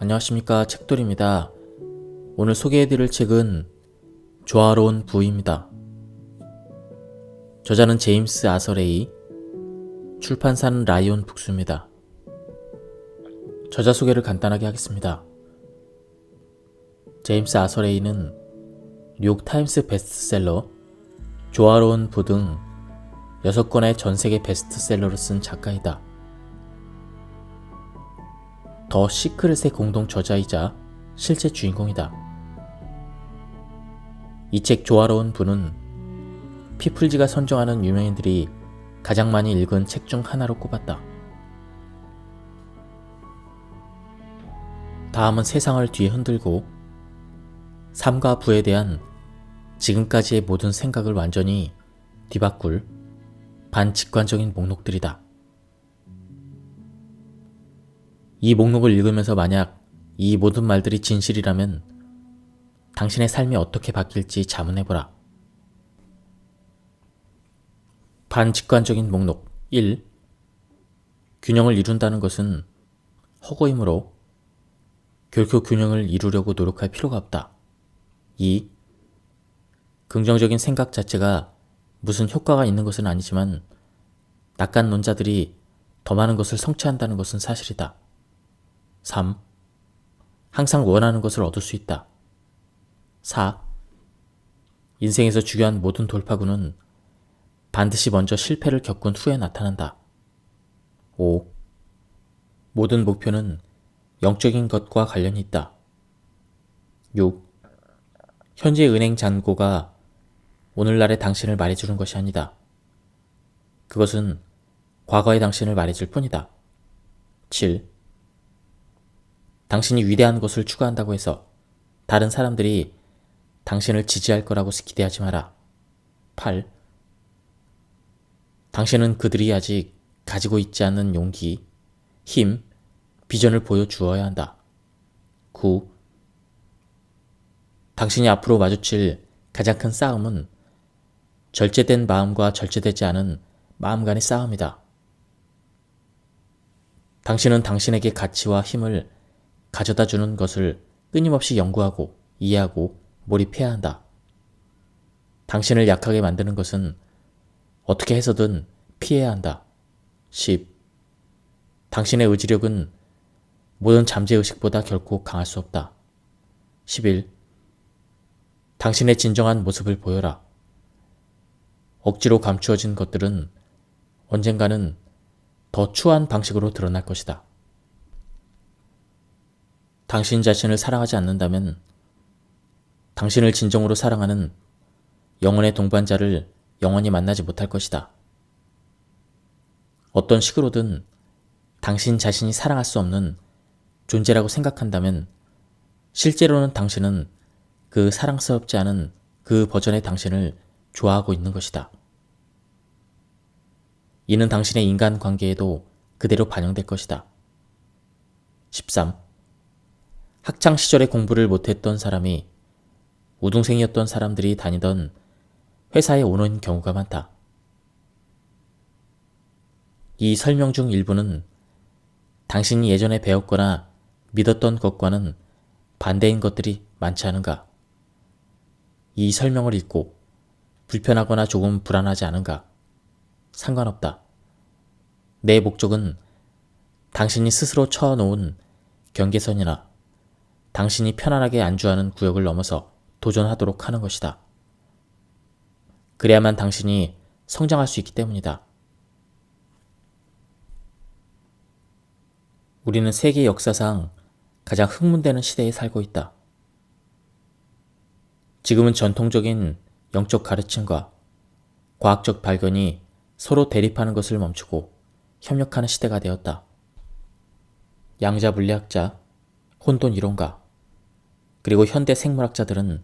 안녕하십니까, 책돌입니다. 오늘 소개해드릴 책은 조화로운 부입니다. 저자는 제임스 아서레이, 출판사는 라이온 북스입니다. 저자 소개를 간단하게 하겠습니다. 제임스 아서레이는 뉴욕 타임스 베스트셀러, 조화로운 부 등 6권의 전세계 베스트셀러를 쓴 작가이다. 더 시크릿의 공동 저자이자 실제 주인공이다. 이 책 조화로운 부는 피플지가 선정하는 유명인들이 가장 많이 읽은 책 중 하나로 꼽았다. 다음은 세상을 뒤에 흔들고 삶과 부에 대한 지금까지의 모든 생각을 완전히 뒤바꿀 반직관적인 목록들이다. 이 목록을 읽으면서 만약 이 모든 말들이 진실이라면 당신의 삶이 어떻게 바뀔지 자문해보라. 반직관적인 목록 1. 균형을 이룬다는 것은 허구이므로 결코 균형을 이루려고 노력할 필요가 없다. 2. 긍정적인 생각 자체가 무슨 효과가 있는 것은 아니지만 낙관론자들이 더 많은 것을 성취한다는 것은 사실이다. 3. 항상 원하는 것을 얻을 수 있다. 4. 인생에서 중요한 모든 돌파구는 반드시 먼저 실패를 겪은 후에 나타난다. 5. 모든 목표는 영적인 것과 관련이 있다. 6. 현재 은행 잔고가 오늘날의 당신을 말해주는 것이 아니다. 그것은 과거의 당신을 말해줄 뿐이다. 7. 당신이 위대한 것을 추구한다고 해서 다른 사람들이 당신을 지지할 거라고 기대하지 마라. 8. 당신은 그들이 아직 가지고 있지 않는 용기, 힘, 비전을 보여주어야 한다. 9. 당신이 앞으로 마주칠 가장 큰 싸움은 절제된 마음과 절제되지 않은 마음 간의 싸움이다. 당신은 당신에게 가치와 힘을 가져다 주는 것을 끊임없이 연구하고 이해하고 몰입해야 한다. 당신을 약하게 만드는 것은 어떻게 해서든 피해야 한다. 10. 당신의 의지력은 모든 잠재의식보다 결코 강할 수 없다. 11. 당신의 진정한 모습을 보여라. 억지로 감추어진 것들은 언젠가는 더 추한 방식으로 드러날 것이다. 당신 자신을 사랑하지 않는다면 당신을 진정으로 사랑하는 영혼의 동반자를 영원히 만나지 못할 것이다. 어떤 식으로든 당신 자신이 사랑할 수 없는 존재라고 생각한다면 실제로는 당신은 그 사랑스럽지 않은 그 버전의 당신을 좋아하고 있는 것이다. 이는 당신의 인간관계에도 그대로 반영될 것이다. 13. 학창시절에 공부를 못했던 사람이 우등생이었던 사람들이 다니던 회사에 오는 경우가 많다. 이 설명 중 일부는 당신이 예전에 배웠거나 믿었던 것과는 반대인 것들이 많지 않은가? 이 설명을 읽고 불편하거나 조금 불안하지 않은가? 상관없다. 내 목적은 당신이 스스로 쳐놓은 경계선이나 당신이 편안하게 안주하는 구역을 넘어서 도전하도록 하는 것이다. 그래야만 당신이 성장할 수 있기 때문이다. 우리는 세계 역사상 가장 흥분되는 시대에 살고 있다. 지금은 전통적인 영적 가르침과 과학적 발견이 서로 대립하는 것을 멈추고 협력하는 시대가 되었다. 양자 물리학자, 혼돈 이론가, 그리고 현대 생물학자들은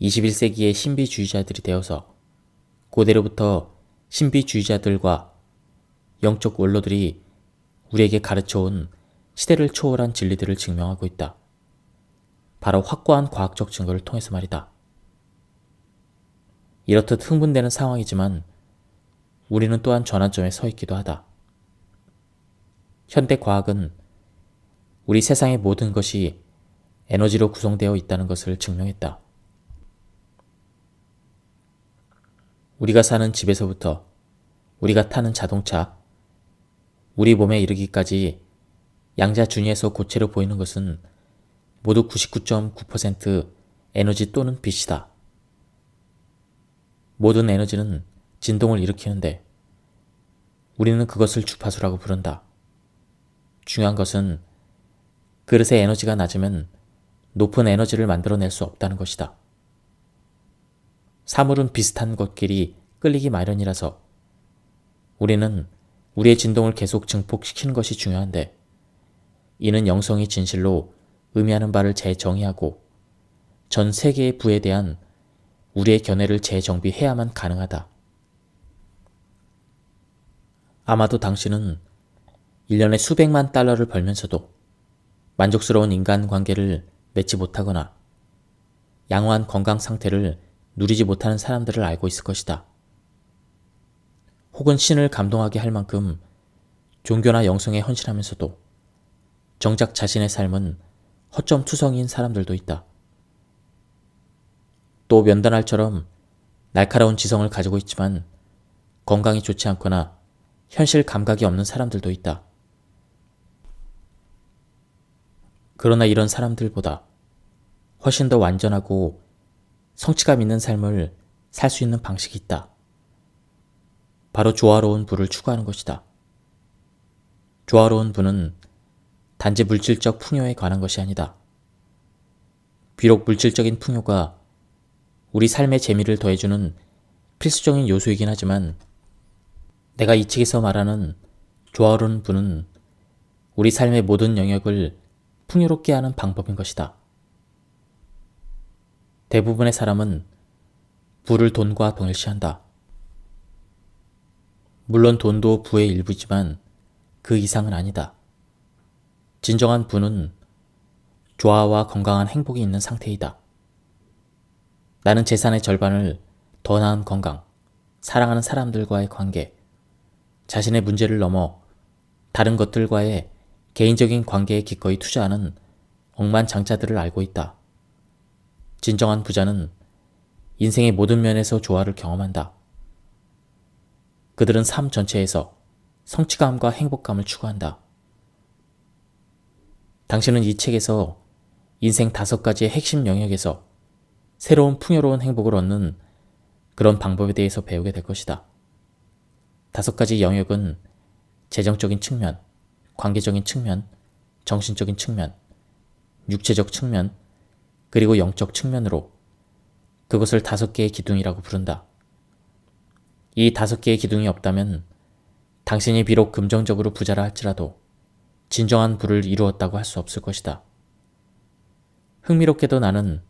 21세기의 신비주의자들이 되어서 고대로부터 신비주의자들과 영적 원로들이 우리에게 가르쳐온 시대를 초월한 진리들을 증명하고 있다. 바로 확고한 과학적 증거를 통해서 말이다. 이렇듯 흥분되는 상황이지만 우리는 또한 전환점에 서 있기도 하다. 현대 과학은 우리 세상의 모든 것이 에너지로 구성되어 있다는 것을 증명했다. 우리가 사는 집에서부터 우리가 타는 자동차, 우리 몸에 이르기까지 양자준이에서 고체로 보이는 것은 모두 99.9% 에너지 또는 빛이다. 모든 에너지는 진동을 일으키는데 우리는 그것을 주파수라고 부른다. 중요한 것은 그릇의 에너지가 낮으면 높은 에너지를 만들어낼 수 없다는 것이다. 사물은 비슷한 것끼리 끌리기 마련이라서 우리는 우리의 진동을 계속 증폭시키는 것이 중요한데 이는 영성이 진실로 의미하는 바를 재정의하고 전 세계의 부에 대한 우리의 견해를 재정비해야만 가능하다. 아마도 당신은 1년에 수백만 달러를 벌면서도 만족스러운 인간관계를 맺지 못하거나 양호한 건강 상태를 누리지 못하는 사람들을 알고 있을 것이다. 혹은 신을 감동하게 할 만큼 종교나 영성에 헌신하면서도 정작 자신의 삶은 허점투성이인 사람들도 있다. 또 면단알처럼 날카로운 지성을 가지고 있지만 건강이 좋지 않거나 현실 감각이 없는 사람들도 있다. 그러나 이런 사람들보다 훨씬 더 완전하고 성취감 있는 삶을 살 수 있는 방식이 있다. 바로 조화로운 부를 추구하는 것이다. 조화로운 부는 단지 물질적 풍요에 관한 것이 아니다. 비록 물질적인 풍요가 우리 삶의 재미를 더해주는 필수적인 요소이긴 하지만 내가 이 책에서 말하는 조화로운 부는 우리 삶의 모든 영역을 풍요롭게 하는 방법인 것이다. 대부분의 사람은 부를 돈과 동일시한다. 물론 돈도 부의 일부지만 그 이상은 아니다. 진정한 부는 조화와 건강한 행복이 있는 상태이다. 나는 재산의 절반을 더 나은 건강, 사랑하는 사람들과의 관계, 자신의 문제를 넘어 다른 것들과의 개인적인 관계에 기꺼이 투자하는 억만장자들을 알고 있다. 진정한 부자는 인생의 모든 면에서 조화를 경험한다. 그들은 삶 전체에서 성취감과 행복감을 추구한다. 당신은 이 책에서 인생 5가지의 핵심 영역에서 새로운 풍요로운 행복을 얻는 그런 방법에 대해서 배우게 될 것이다. 5가지 영역은 재정적인 측면, 관계적인 측면, 정신적인 측면, 육체적 측면, 그리고 영적 측면으로 그것을 5개의 기둥이라고 부른다. 이 5개의 기둥이 없다면 당신이 비록 금전적으로 부자라 할지라도 진정한 부를 이루었다고 할 수 없을 것이다. 흥미롭게도 나는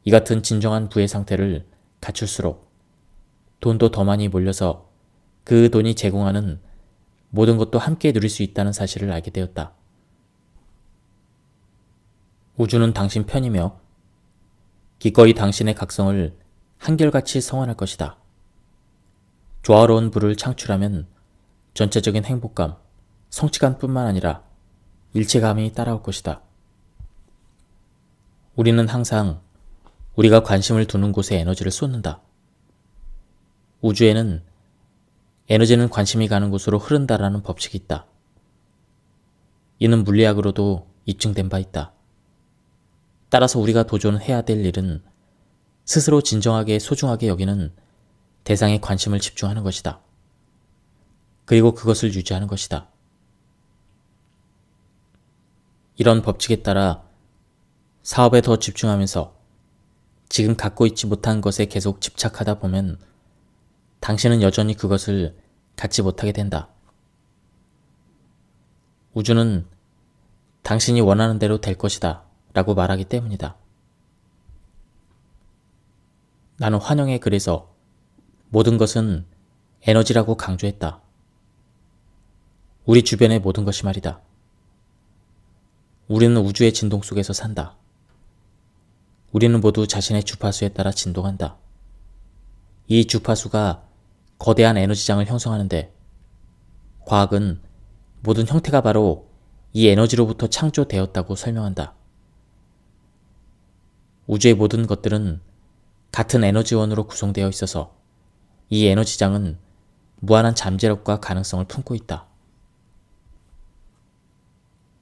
이 같은 진정한 부의 상태를 갖출수록 돈도 더 많이 몰려서 그 돈이 제공하는 모든 것도 함께 누릴 수 있다는 사실을 알게 되었다. 우주는 당신 편이며 기꺼이 당신의 각성을 한결같이 성원할 것이다. 조화로운 부를 창출하면 전체적인 행복감, 성취감뿐만 아니라 일체감이 따라올 것이다. 우리는 항상 우리가 관심을 두는 곳에 에너지를 쏟는다. 우주에는 에너지는 관심이 가는 곳으로 흐른다라는 법칙이 있다. 이는 물리학으로도 입증된 바 있다. 따라서 우리가 도전해야 될 일은 스스로 진정하게 소중하게 여기는 대상에 관심을 집중하는 것이다. 그리고 그것을 유지하는 것이다. 이런 법칙에 따라 사업에 더 집중하면서 지금 갖고 있지 못한 것에 계속 집착하다 보면 당신은 여전히 그것을 갖지 못하게 된다. 우주는 당신이 원하는 대로 될 것이다 라고 말하기 때문이다. 나는 환영의 글에서 모든 것은 에너지라고 강조했다. 우리 주변의 모든 것이 말이다. 우리는 우주의 진동 속에서 산다. 우리는 모두 자신의 주파수에 따라 진동한다. 이 주파수가 거대한 에너지장을 형성하는데 과학은 모든 형태가 바로 이 에너지로부터 창조되었다고 설명한다. 우주의 모든 것들은 같은 에너지원으로 구성되어 있어서 이 에너지장은 무한한 잠재력과 가능성을 품고 있다.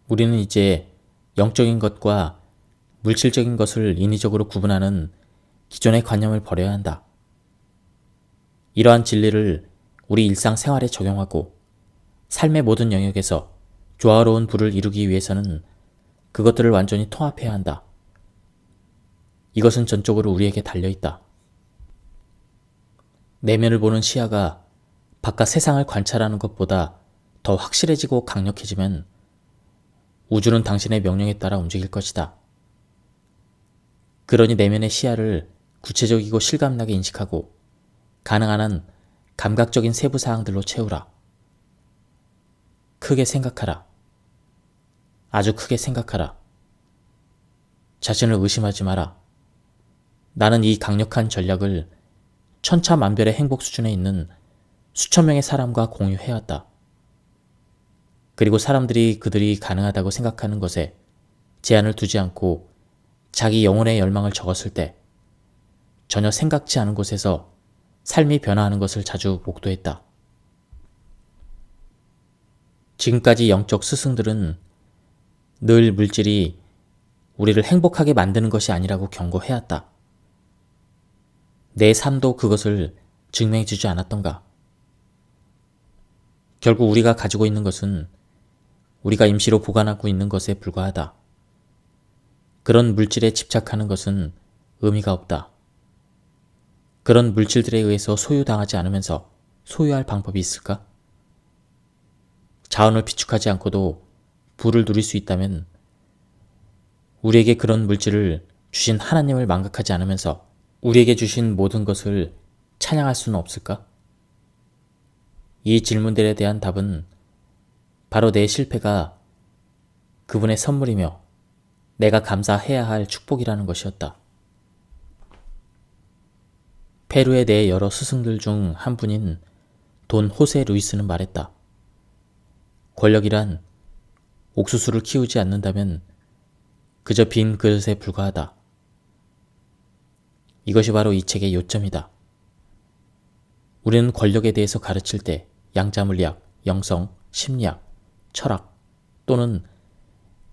우리는 이제 영적인 것과 물질적인 것을 인위적으로 구분하는 기존의 관념을 버려야 한다. 이러한 진리를 우리 일상생활에 적용하고 삶의 모든 영역에서 조화로운 부를 이루기 위해서는 그것들을 완전히 통합해야 한다. 이것은 전적으로 우리에게 달려있다. 내면을 보는 시야가 바깥 세상을 관찰하는 것보다 더 확실해지고 강력해지면 우주는 당신의 명령에 따라 움직일 것이다. 그러니 내면의 시야를 구체적이고 실감나게 인식하고 가능한 한 감각적인 세부 사항들로 채우라. 크게 생각하라. 아주 크게 생각하라. 자신을 의심하지 마라. 나는 이 강력한 전략을 천차만별의 행복 수준에 있는 수천 명의 사람과 공유해왔다. 그리고 사람들이 그들이 가능하다고 생각하는 것에 제한을 두지 않고 자기 영혼의 열망을 적었을 때 전혀 생각지 않은 곳에서 삶이 변화하는 것을 자주 목도했다. 지금까지 영적 스승들은 늘 물질이 우리를 행복하게 만드는 것이 아니라고 경고해왔다. 내 삶도 그것을 증명해주지 않았던가? 결국 우리가 가지고 있는 것은 우리가 임시로 보관하고 있는 것에 불과하다. 그런 물질에 집착하는 것은 의미가 없다. 그런 물질들에 의해서 소유당하지 않으면서 소유할 방법이 있을까? 자원을 비축하지 않고도 부를 누릴 수 있다면 우리에게 그런 물질을 주신 하나님을 망각하지 않으면서 우리에게 주신 모든 것을 찬양할 수는 없을까? 이 질문들에 대한 답은 바로 내 실패가 그분의 선물이며 내가 감사해야 할 축복이라는 것이었다. 페루의 내 여러 스승들 중 한 분인 돈 호세 루이스는 말했다. 권력이란 옥수수를 키우지 않는다면 그저 빈 그릇에 불과하다. 이것이 바로 이 책의 요점이다. 우리는 권력에 대해서 가르칠 때 양자물리학, 영성, 심리학, 철학 또는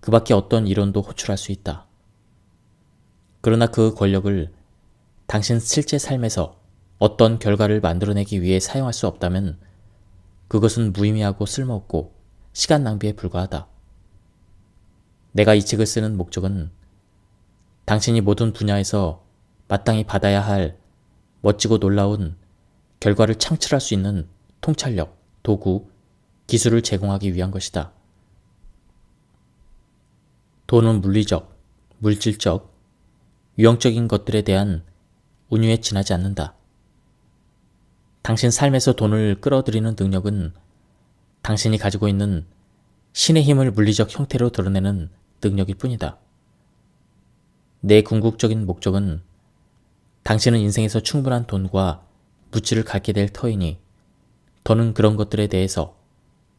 그 밖에 어떤 이론도 호출할 수 있다. 그러나 그 권력을 당신 실제 삶에서 어떤 결과를 만들어내기 위해 사용할 수 없다면 그것은 무의미하고 쓸모없고 시간 낭비에 불과하다. 내가 이 책을 쓰는 목적은 당신이 모든 분야에서 마땅히 받아야 할 멋지고 놀라운 결과를 창출할 수 있는 통찰력, 도구, 기술을 제공하기 위한 것이다. 돈은 물리적, 물질적, 유형적인 것들에 대한 운유에 지나지 않는다. 당신 삶에서 돈을 끌어들이는 능력은 당신이 가지고 있는 신의 힘을 물리적 형태로 드러내는 능력일 뿐이다. 내 궁극적인 목적은 당신은 인생에서 충분한 돈과 물질을 갖게 될 터이니 더는 그런 것들에 대해서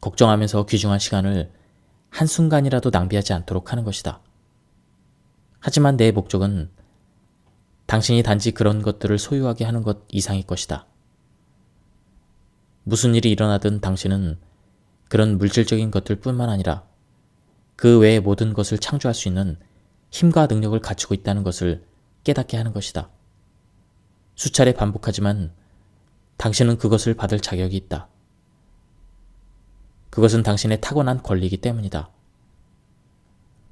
걱정하면서 귀중한 시간을 한순간이라도 낭비하지 않도록 하는 것이다. 하지만 내 목적은 당신이 단지 그런 것들을 소유하게 하는 것 이상일 것이다. 무슨 일이 일어나든 당신은 그런 물질적인 것들 뿐만 아니라 그 외의 모든 것을 창조할 수 있는 힘과 능력을 갖추고 있다는 것을 깨닫게 하는 것이다. 수차례 반복하지만 당신은 그것을 받을 자격이 있다. 그것은 당신의 타고난 권리이기 때문이다.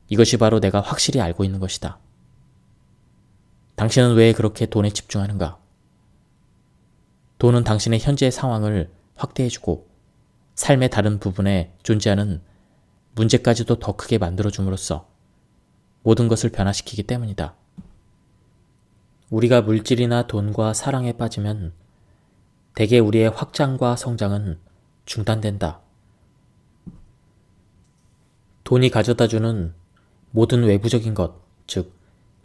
이것이 바로 내가 확실히 알고 있는 것이다. 당신은 왜 그렇게 돈에 집중하는가? 돈은 당신의 현재의 상황을 확대해주고 삶의 다른 부분에 존재하는 문제까지도 더 크게 만들어줌으로써 모든 것을 변화시키기 때문이다. 우리가 물질이나 돈과 사랑에 빠지면 대개 우리의 확장과 성장은 중단된다. 돈이 가져다주는 모든 외부적인 것, 즉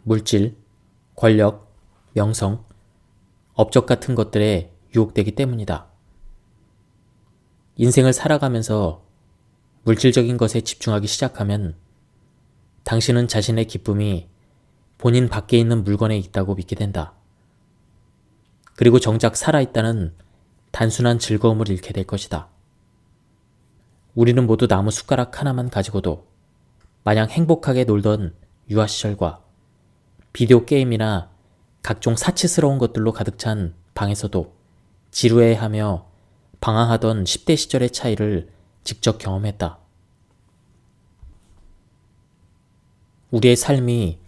물질, 권력, 명성, 업적 같은 것들에 유혹되기 때문이다. 인생을 살아가면서 물질적인 것에 집중하기 시작하면 당신은 자신의 기쁨이 본인 밖에 있는 물건에 있다고 믿게 된다. 그리고 정작 살아있다는 단순한 즐거움을 잃게 될 것이다. 우리는 모두 나무 숟가락 하나만 가지고도 마냥 행복하게 놀던 유아 시절과 비디오 게임이나 각종 사치스러운 것들로 가득 찬 방에서도 지루해하며 방황하던 10대 시절의 차이를 직접 경험했다. 우리의 삶이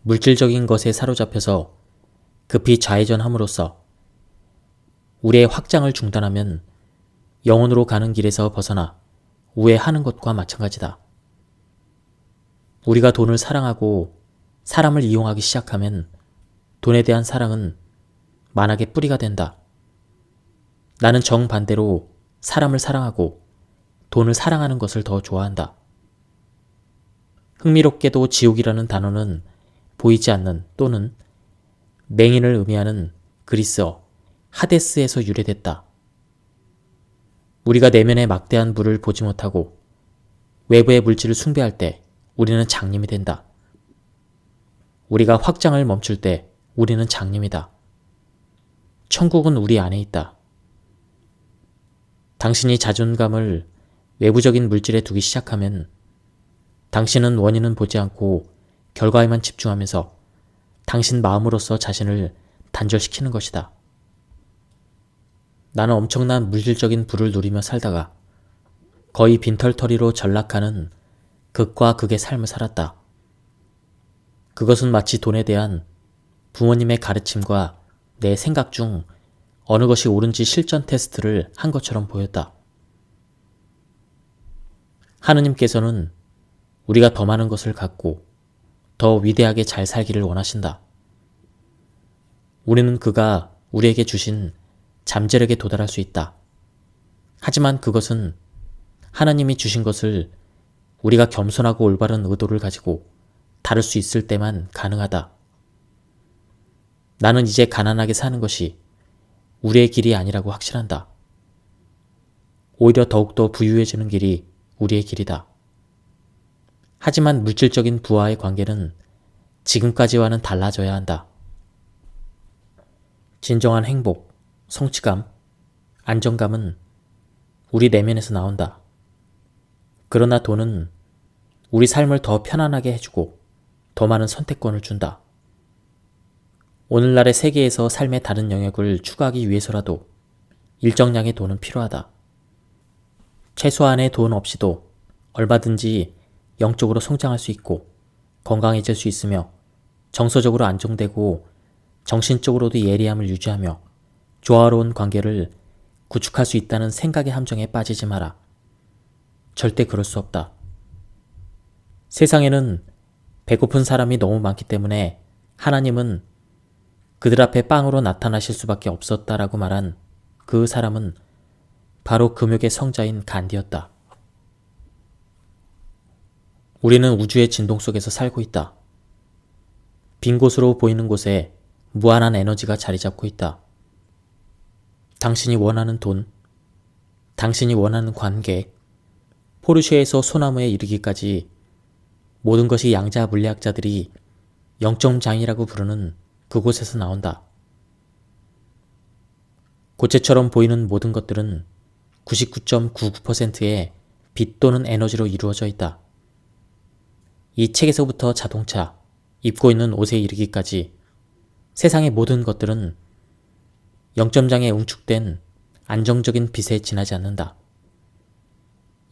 물질적인 것에 사로잡혀서 급히 좌회전함으로써 우리의 확장을 중단하면 영혼으로 가는 길에서 벗어나 우회하는 것과 마찬가지다. 우리가 돈을 사랑하고 사람을 이용하기 시작하면 돈에 대한 사랑은 만악의 뿌리가 된다. 나는 정반대로 사람을 사랑하고 돈을 사랑하는 것을 더 좋아한다. 흥미롭게도 지옥이라는 단어는 보이지 않는 또는 맹인을 의미하는 그리스어 하데스에서 유래됐다. 우리가 내면의 막대한 불을 보지 못하고 외부의 물질을 숭배할 때 우리는 장님이 된다. 우리가 확장을 멈출 때 우리는 장님이다. 천국은 우리 안에 있다. 당신이 자존감을 외부적인 물질에 두기 시작하면 당신은 원인은 보지 않고 결과에만 집중하면서 당신 마음으로서 자신을 단절시키는 것이다. 나는 엄청난 물질적인 부를 누리며 살다가 거의 빈털터리로 전락하는 극과 극의 삶을 살았다. 그것은 마치 돈에 대한 부모님의 가르침과 내 생각 중 어느 것이 옳은지 실전 테스트를 한 것처럼 보였다. 하느님께서는 우리가 더 많은 것을 갖고 더 위대하게 잘 살기를 원하신다. 우리는 그가 우리에게 주신 잠재력에 도달할 수 있다. 하지만 그것은 하나님이 주신 것을 우리가 겸손하고 올바른 의도를 가지고 다룰 수 있을 때만 가능하다. 나는 이제 가난하게 사는 것이 우리의 길이 아니라고 확신한다. 오히려 더욱더 부유해지는 길이 우리의 길이다. 하지만 물질적인 부와의 관계는 지금까지와는 달라져야 한다. 진정한 행복, 성취감, 안정감은 우리 내면에서 나온다. 그러나 돈은 우리 삶을 더 편안하게 해주고 더 많은 선택권을 준다. 오늘날의 세계에서 삶의 다른 영역을 추구하기 위해서라도 일정량의 돈은 필요하다. 최소한의 돈 없이도 얼마든지 영적으로 성장할 수 있고 건강해질 수 있으며 정서적으로 안정되고 정신적으로도 예리함을 유지하며 조화로운 관계를 구축할 수 있다는 생각의 함정에 빠지지 마라. 절대 그럴 수 없다. 세상에는 배고픈 사람이 너무 많기 때문에 하나님은 그들 앞에 빵으로 나타나실 수밖에 없었다라고 말한 그 사람은 바로 금욕의 성자인 간디였다. 우리는 우주의 진동 속에서 살고 있다. 빈 곳으로 보이는 곳에 무한한 에너지가 자리 잡고 있다. 당신이 원하는 돈, 당신이 원하는 관계, 포르쉐에서 소나무에 이르기까지 모든 것이 양자 물리학자들이 영점장이라고 부르는 그곳에서 나온다. 고체처럼 보이는 모든 것들은 99.99%의 빛 또는 에너지로 이루어져 있다. 이 책에서부터 자동차, 입고 있는 옷에 이르기까지 세상의 모든 것들은 영점장에 응축된 안정적인 빛에 지나지 않는다.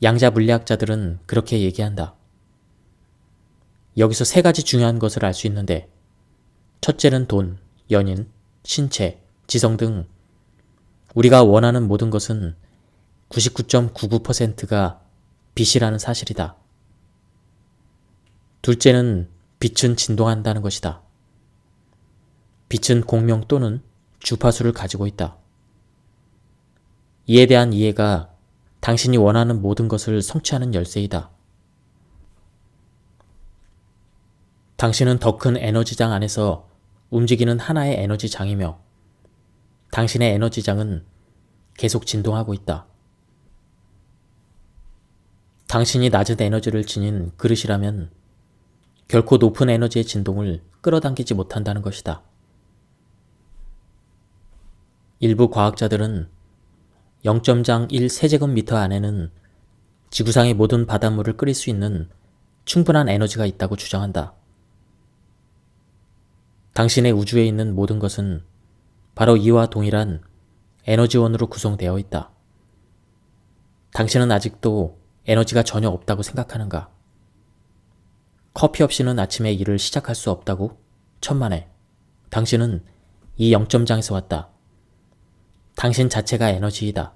양자 물리학자들은 그렇게 얘기한다. 여기서 세 가지 중요한 것을 알 수 있는데 첫째는 돈, 연인, 신체, 지성 등 우리가 원하는 모든 것은 99.99%가 빛이라는 사실이다. 둘째는 빛은 진동한다는 것이다. 빛은 공명 또는 주파수를 가지고 있다. 이에 대한 이해가 당신이 원하는 모든 것을 성취하는 열쇠이다. 당신은 더 큰 에너지장 안에서 움직이는 하나의 에너지장이며 당신의 에너지장은 계속 진동하고 있다. 당신이 낮은 에너지를 지닌 그릇이라면 결코 높은 에너지의 진동을 끌어당기지 못한다는 것이다. 일부 과학자들은 0장 1세제곱미터 안에는 지구상의 모든 바닷물을 끓일 수 있는 충분한 에너지가 있다고 주장한다. 당신의 우주에 있는 모든 것은 바로 이와 동일한 에너지원으로 구성되어 있다. 당신은 아직도 에너지가 전혀 없다고 생각하는가? 커피 없이는 아침에 일을 시작할 수 없다고? 천만에. 당신은 이 0점장에서 왔다. 당신 자체가 에너지이다.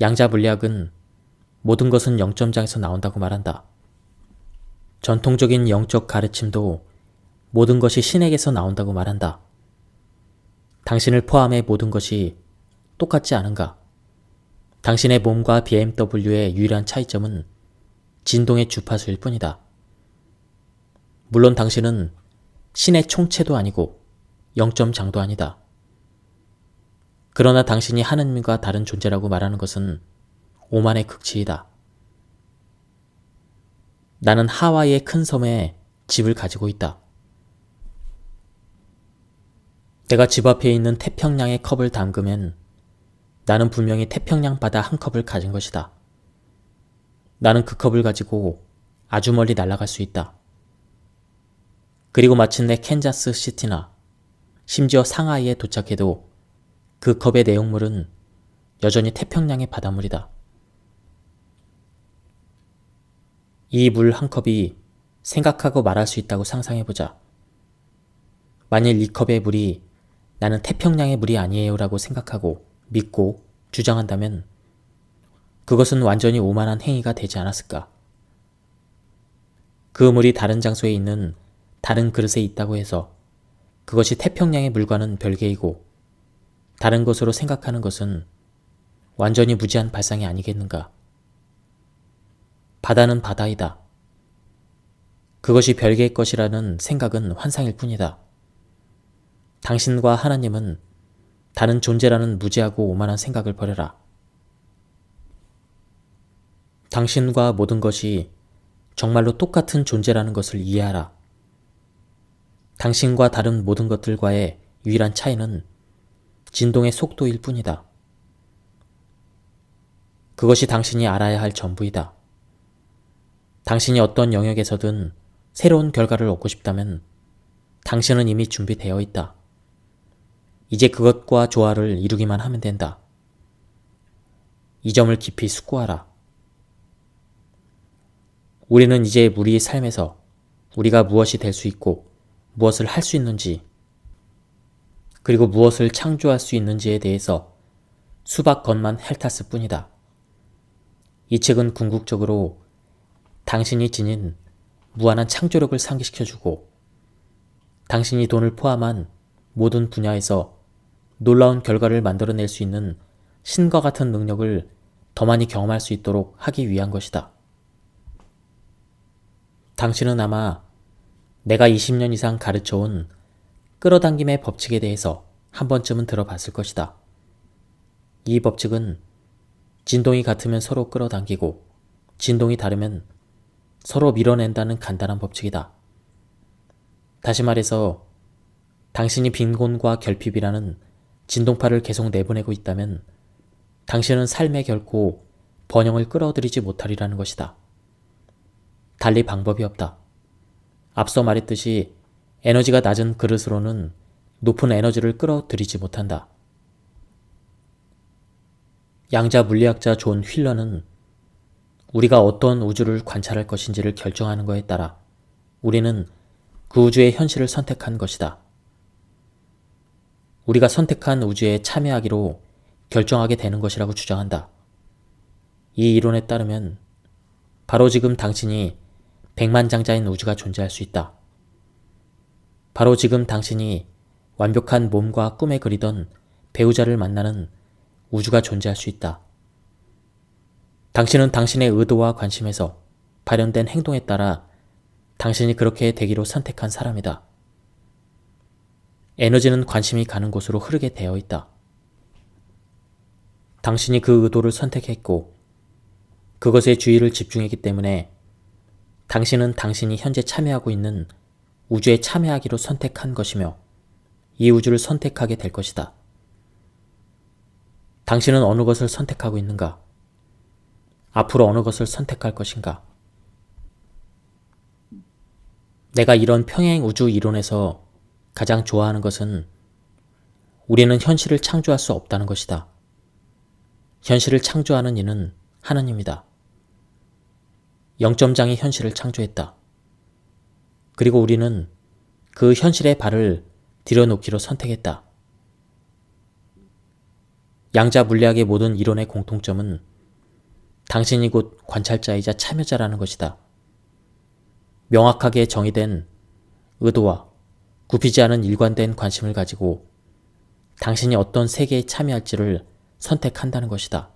양자 물리학은 모든 것은 0점장에서 나온다고 말한다. 전통적인 영적 가르침도 모든 것이 신에게서 나온다고 말한다. 당신을 포함해 모든 것이 똑같지 않은가? 당신의 몸과 BMW의 유일한 차이점은 진동의 주파수일 뿐이다. 물론 당신은 신의 총체도 아니고 0점장도 아니다. 그러나 당신이 하느님과 다른 존재라고 말하는 것은 오만의 극치이다. 나는 하와이의 큰 섬에 집을 가지고 있다. 내가 집 앞에 있는 태평양의 컵을 담그면 나는 분명히 태평양 바다 한 컵을 가진 것이다. 나는 그 컵을 가지고 아주 멀리 날아갈 수 있다. 그리고 마침내 캔자스 시티나 심지어 상하이에 도착해도 그 컵의 내용물은 여전히 태평양의 바닷물이다. 이 물 한 컵이 생각하고 말할 수 있다고 상상해보자. 만일 이 컵의 물이 나는 태평양의 물이 아니에요 라고 생각하고 믿고 주장한다면 그것은 완전히 오만한 행위가 되지 않았을까? 그 물이 다른 장소에 있는 다른 그릇에 있다고 해서 그것이 태평양의 물과는 별개이고 다른 것으로 생각하는 것은 완전히 무지한 발상이 아니겠는가? 바다는 바다이다. 그것이 별개의 것이라는 생각은 환상일 뿐이다. 당신과 하나님은 다른 존재라는 무지하고 오만한 생각을 버려라. 당신과 모든 것이 정말로 똑같은 존재라는 것을 이해하라. 당신과 다른 모든 것들과의 유일한 차이는 진동의 속도일 뿐이다. 그것이 당신이 알아야 할 전부이다. 당신이 어떤 영역에서든 새로운 결과를 얻고 싶다면 당신은 이미 준비되어 있다. 이제 그것과 조화를 이루기만 하면 된다. 이 점을 깊이 숙고하라. 우리는 이제 우리의 삶에서 우리가 무엇이 될 수 있고 무엇을 할 수 있는지 그리고 무엇을 창조할 수 있는지에 대해서 수박 것만 핥았을 뿐이다. 이 책은 궁극적으로 당신이 지닌 무한한 창조력을 상기시켜주고 당신이 돈을 포함한 모든 분야에서 놀라운 결과를 만들어낼 수 있는 신과 같은 능력을 더 많이 경험할 수 있도록 하기 위한 것이다. 당신은 아마 내가 20년 이상 가르쳐온 끌어당김의 법칙에 대해서 한 번쯤은 들어봤을 것이다. 이 법칙은 진동이 같으면 서로 끌어당기고 진동이 다르면 서로 밀어낸다는 간단한 법칙이다. 다시 말해서 당신이 빈곤과 결핍이라는 진동파를 계속 내보내고 있다면 당신은 삶에 결코 번영을 끌어들이지 못하리라는 것이다. 달리 방법이 없다. 앞서 말했듯이 에너지가 낮은 그릇으로는 높은 에너지를 끌어들이지 못한다. 양자 물리학자 존 휠러는 우리가 어떤 우주를 관찰할 것인지를 결정하는 것에 따라 우리는 그 우주의 현실을 선택한 것이다. 우리가 선택한 우주에 참여하기로 결정하게 되는 것이라고 주장한다. 이 이론에 따르면 바로 지금 당신이 백만장자인 우주가 존재할 수 있다. 바로 지금 당신이 완벽한 몸과 꿈에 그리던 배우자를 만나는 우주가 존재할 수 있다. 당신은 당신의 의도와 관심에서 발현된 행동에 따라 당신이 그렇게 되기로 선택한 사람이다. 에너지는 관심이 가는 곳으로 흐르게 되어 있다. 당신이 그 의도를 선택했고 그것에 주의를 집중했기 때문에 당신은 당신이 현재 참여하고 있는 우주에 참여하기로 선택한 것이며 이 우주를 선택하게 될 것이다. 당신은 어느 것을 선택하고 있는가? 앞으로 어느 것을 선택할 것인가? 내가 이런 평행 우주 이론에서 가장 좋아하는 것은 우리는 현실을 창조할 수 없다는 것이다. 현실을 창조하는 이는 하느님이다. 영점장이 현실을 창조했다. 그리고 우리는 그 현실의 발을 들여놓기로 선택했다. 양자 물리학의 모든 이론의 공통점은 당신이 곧 관찰자이자 참여자라는 것이다. 명확하게 정의된 의도와 굽히지 않은 일관된 관심을 가지고 당신이 어떤 세계에 참여할지를 선택한다는 것이다.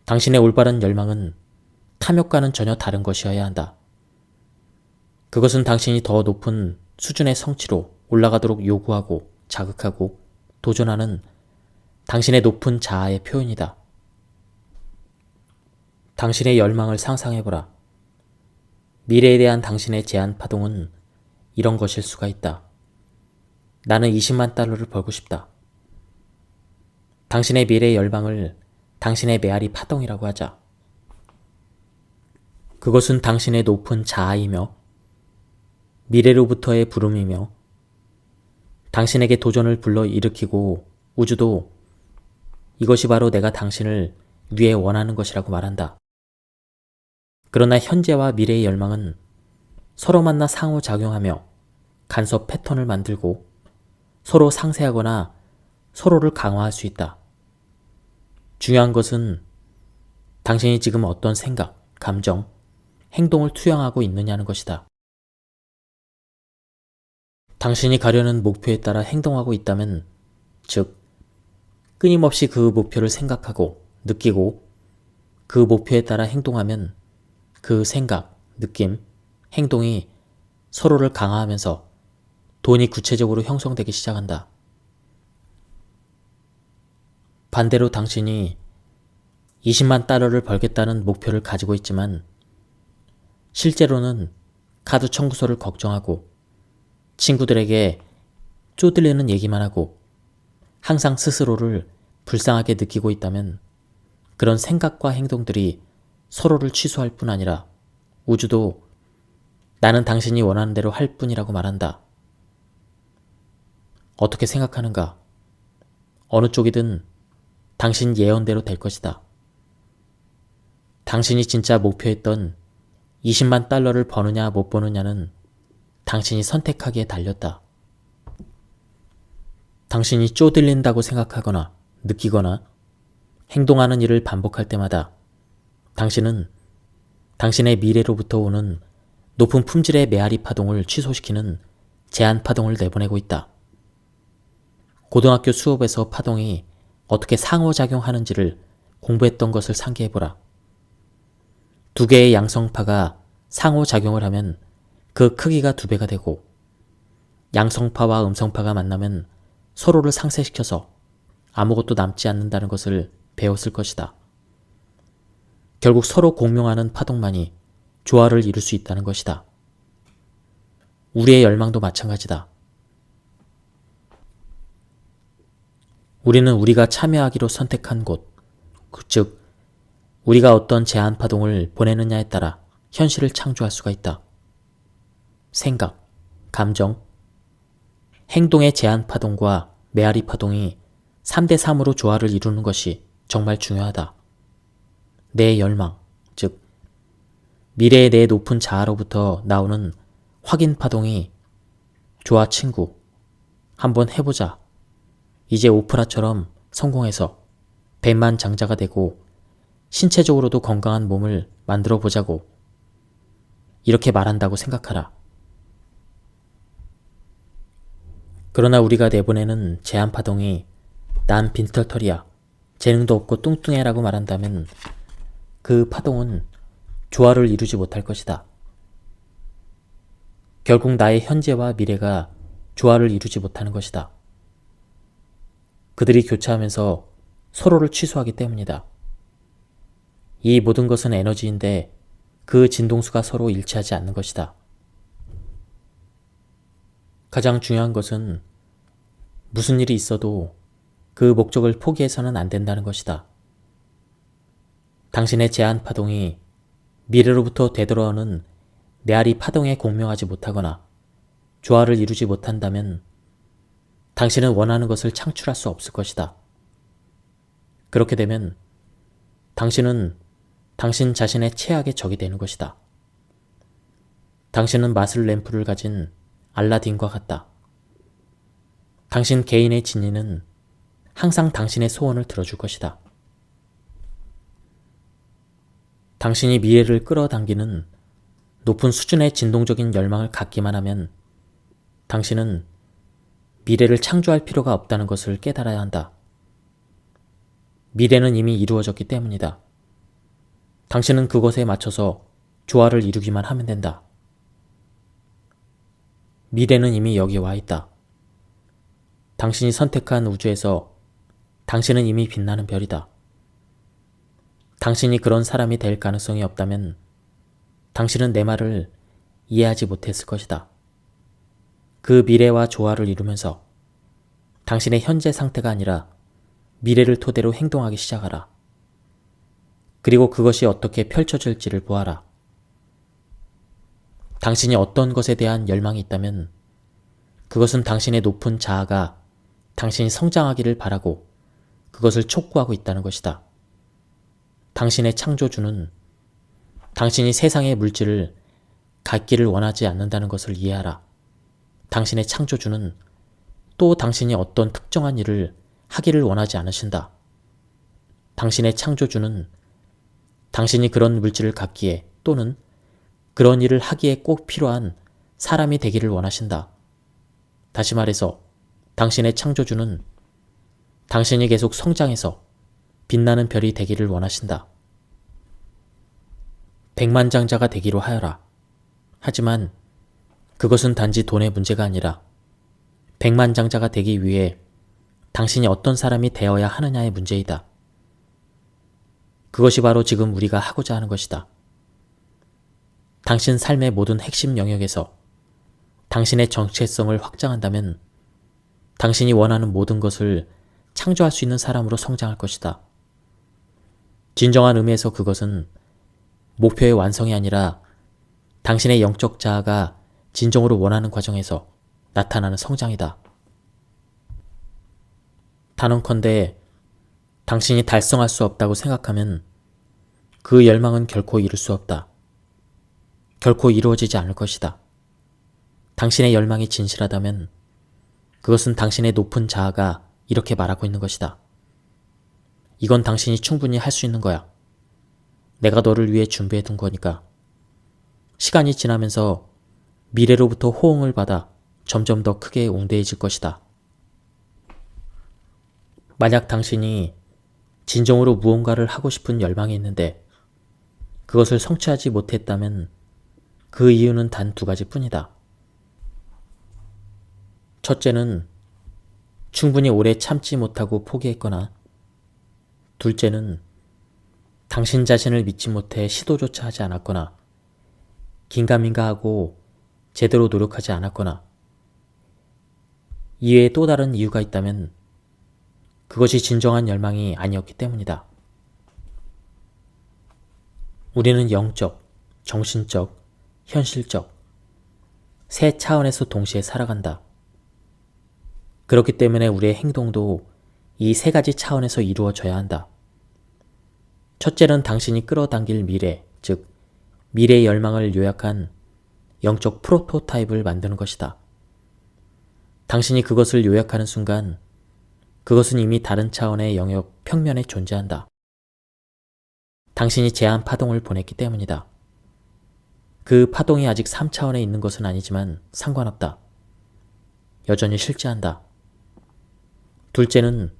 당신의 올바른 열망은 탐욕과는 전혀 다른 것이어야 한다. 그것은 당신이 더 높은 수준의 성취로 올라가도록 요구하고 자극하고 도전하는 당신의 높은 자아의 표현이다. 당신의 열망을 상상해보라. 미래에 대한 당신의 제안 파동은 이런 것일 수가 있다. 나는 20만 달러를 벌고 싶다. 당신의 미래의 열망을 당신의 메아리 파동이라고 하자. 그것은 당신의 높은 자아이며 미래로부터의 부름이며 당신에게 도전을 불러일으키고 우주도 이것이 바로 내가 당신을 위해 원하는 것이라고 말한다. 그러나 현재와 미래의 열망은 서로 만나 상호작용하며 간섭 패턴을 만들고 서로 상쇄하거나 서로를 강화할 수 있다. 중요한 것은 당신이 지금 어떤 생각, 감정, 행동을 투영하고 있느냐는 것이다. 당신이 가려는 목표에 따라 행동하고 있다면, 즉, 끊임없이 그 목표를 생각하고 느끼고 그 목표에 따라 행동하면 그 생각, 느낌, 행동이 서로를 강화하면서 돈이 구체적으로 형성되기 시작한다. 반대로 당신이 20만 달러를 벌겠다는 목표를 가지고 있지만 실제로는 카드 청구서를 걱정하고 친구들에게 쪼들리는 얘기만 하고 항상 스스로를 불쌍하게 느끼고 있다면 그런 생각과 행동들이 서로를 취소할 뿐 아니라 우주도 나는 당신이 원하는 대로 할 뿐이라고 말한다. 어떻게 생각하는가? 어느 쪽이든 당신 예언대로 될 것이다. 당신이 진짜 목표했던 20만 달러를 버느냐 못 버느냐는 당신이 선택하기에 달렸다. 당신이 쪼들린다고 생각하거나 느끼거나 행동하는 일을 반복할 때마다 당신은 당신의 미래로부터 오는 높은 품질의 메아리 파동을 취소시키는 제한 파동을 내보내고 있다. 고등학교 수업에서 파동이 어떻게 상호작용하는지를 공부했던 것을 상기해보라. 두 개의 양성파가 상호작용을 하면 그 크기가 2배가 되고 양성파와 음성파가 만나면 서로를 상쇄시켜서 아무것도 남지 않는다는 것을 배웠을 것이다. 결국 서로 공명하는 파동만이 조화를 이룰 수 있다는 것이다. 우리의 열망도 마찬가지다. 우리는 우리가 참여하기로 선택한 곳, 즉 우리가 어떤 제한 파동을 보내느냐에 따라 현실을 창조할 수가 있다. 생각, 감정, 행동의 제한 파동과 메아리 파동이 3대3으로 조화를 이루는 것이 정말 중요하다. 내 열망, 즉 미래의 내 높은 자아로부터 나오는 확인 파동이 좋아 친구, 한번 해보자. 이제 오프라처럼 성공해서 백만장자가 되고 신체적으로도 건강한 몸을 만들어 보자고 이렇게 말한다고 생각하라. 그러나 우리가 내보내는 제한 파동이 난 빈털털이야, 재능도 없고 뚱뚱해라고 말한다면 그 파동은 조화를 이루지 못할 것이다. 결국 나의 현재와 미래가 조화를 이루지 못하는 것이다. 그들이 교차하면서 서로를 취소하기 때문이다. 이 모든 것은 에너지인데 그 진동수가 서로 일치하지 않는 것이다. 가장 중요한 것은 무슨 일이 있어도 그 목적을 포기해서는 안 된다는 것이다. 당신의 제한 파동이 미래로부터 되돌아오는 메아리 파동에 공명하지 못하거나 조화를 이루지 못한다면 당신은 원하는 것을 창출할 수 없을 것이다. 그렇게 되면 당신은 당신 자신의 최악의 적이 되는 것이다. 당신은 마술 램프를 가진 알라딘과 같다. 당신 개인의 진리는 항상 당신의 소원을 들어줄 것이다. 당신이 미래를 끌어당기는 높은 수준의 진동적인 열망을 갖기만 하면 당신은 미래를 창조할 필요가 없다는 것을 깨달아야 한다. 미래는 이미 이루어졌기 때문이다. 당신은 그것에 맞춰서 조화를 이루기만 하면 된다. 미래는 이미 여기 와 있다. 당신이 선택한 우주에서 당신은 이미 빛나는 별이다. 당신이 그런 사람이 될 가능성이 없다면 당신은 내 말을 이해하지 못했을 것이다. 그 미래와 조화를 이루면서 당신의 현재 상태가 아니라 미래를 토대로 행동하기 시작하라. 그리고 그것이 어떻게 펼쳐질지를 보아라. 당신이 어떤 것에 대한 열망이 있다면 그것은 당신의 높은 자아가 당신이 성장하기를 바라고 그것을 촉구하고 있다는 것이다. 당신의 창조주는 당신이 세상의 물질을 갖기를 원하지 않는다는 것을 이해하라. 당신의 창조주는 또 당신이 어떤 특정한 일을 하기를 원하지 않으신다. 당신의 창조주는 당신이 그런 물질을 갖기에 또는 그런 일을 하기에 꼭 필요한 사람이 되기를 원하신다. 다시 말해서 당신의 창조주는 당신이 계속 성장해서 빛나는 별이 되기를 원하신다. 백만장자가 되기로 하여라. 하지만 그것은 단지 돈의 문제가 아니라 백만장자가 되기 위해 당신이 어떤 사람이 되어야 하느냐의 문제이다. 그것이 바로 지금 우리가 하고자 하는 것이다. 당신 삶의 모든 핵심 영역에서 당신의 정체성을 확장한다면 당신이 원하는 모든 것을 창조할 수 있는 사람으로 성장할 것이다. 진정한 의미에서 그것은 목표의 완성이 아니라 당신의 영적 자아가 진정으로 원하는 과정에서 나타나는 성장이다. 단언컨대 당신이 달성할 수 없다고 생각하면 그 열망은 결코 이룰 수 없다. 결코 이루어지지 않을 것이다. 당신의 열망이 진실하다면 그것은 당신의 높은 자아가 이렇게 말하고 있는 것이다. 이건 당신이 충분히 할 수 있는 거야. 내가 너를 위해 준비해 둔 거니까. 시간이 지나면서 미래로부터 호응을 받아 점점 더 크게 웅대해질 것이다. 만약 당신이 진정으로 무언가를 하고 싶은 열망이 있는데 그것을 성취하지 못했다면 그 이유는 단 2가지뿐이다. 첫째는 충분히 오래 참지 못하고 포기했거나 둘째는 당신 자신을 믿지 못해 시도조차 하지 않았거나 긴가민가하고 제대로 노력하지 않았거나 이외에 또 다른 이유가 있다면 그것이 진정한 열망이 아니었기 때문이다. 우리는 영적, 정신적, 현실적 세 차원에서 동시에 살아간다. 그렇기 때문에 우리의 행동도 이 3가지 차원에서 이루어져야 한다. 첫째는 당신이 끌어당길 미래, 즉 미래의 열망을 요약한 영적 프로토타입을 만드는 것이다. 당신이 그것을 요약하는 순간 그것은 이미 다른 차원의 영역 평면에 존재한다. 당신이 제한 파동을 보냈기 때문이다. 그 파동이 아직 3차원에 있는 것은 아니지만 상관없다. 여전히 실제한다. 둘째는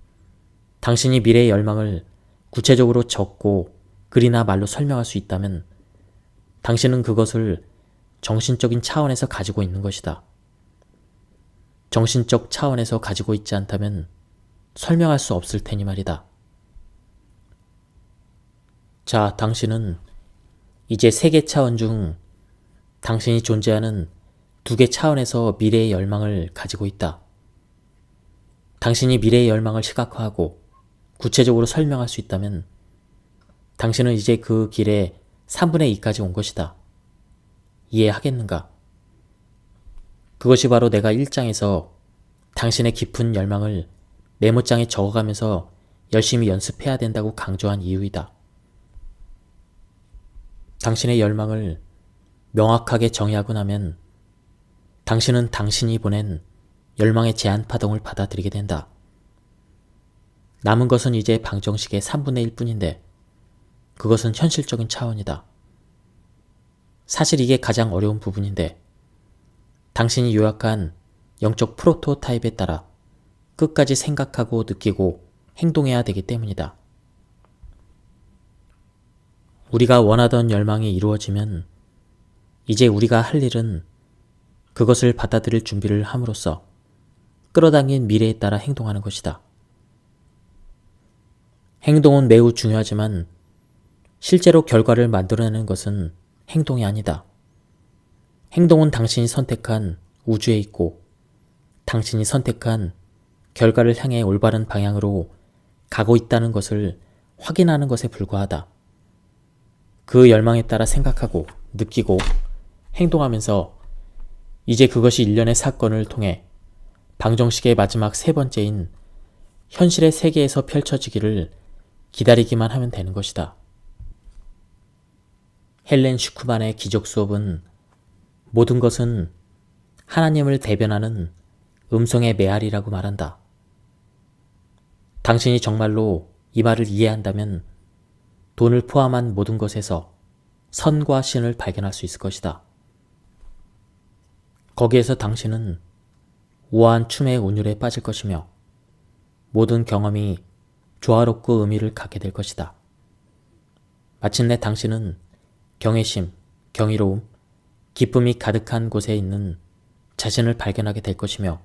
당신이 미래의 열망을 구체적으로 적고 글이나 말로 설명할 수 있다면 당신은 그것을 정신적인 차원에서 가지고 있는 것이다. 정신적 차원에서 가지고 있지 않다면 설명할 수 없을 테니 말이다. 자, 당신은 이제 세 개 차원 중 당신이 존재하는 두 개 차원에서 미래의 열망을 가지고 있다. 당신이 미래의 열망을 시각화하고 구체적으로 설명할 수 있다면 당신은 이제 그 길의 3분의 2까지 온 것이다. 이해하겠는가? 그것이 바로 내가 1장에서 당신의 깊은 열망을 메모장에 적어가면서 열심히 연습해야 된다고 강조한 이유이다. 당신의 열망을 명확하게 정의하고 나면 당신은 당신이 보낸 열망의 제한 파동을 받아들이게 된다. 남은 것은 이제 방정식의 3분의 1 뿐인데 그것은 현실적인 차원이다. 사실 이게 가장 어려운 부분인데 당신이 요약한 영적 프로토타입에 따라 끝까지 생각하고 느끼고 행동해야 되기 때문이다. 우리가 원하던 열망이 이루어지면 이제 우리가 할 일은 그것을 받아들일 준비를 함으로써 끌어당긴 미래에 따라 행동하는 것이다. 행동은 매우 중요하지만 실제로 결과를 만들어내는 것은 행동이 아니다. 행동은 당신이 선택한 우주에 있고 당신이 선택한 결과를 향해 올바른 방향으로 가고 있다는 것을 확인하는 것에 불과하다. 그 열망에 따라 생각하고 느끼고 행동하면서 이제 그것이 일련의 사건을 통해 방정식의 마지막 세 번째인 현실의 세계에서 펼쳐지기를 기다리기만 하면 되는 것이다. 헬렌 슈크만의 기적 수업은 모든 것은 하나님을 대변하는 음성의 메아리라고 말한다. 당신이 정말로 이 말을 이해한다면 돈을 포함한 모든 것에서 선과 신을 발견할 수 있을 것이다. 거기에서 당신은 우아한 춤의 운율에 빠질 것이며 모든 경험이 조화롭고 의미를 갖게 될 것이다. 마침내 당신은 경외심, 경이로움, 기쁨이 가득한 곳에 있는 자신을 발견하게 될 것이며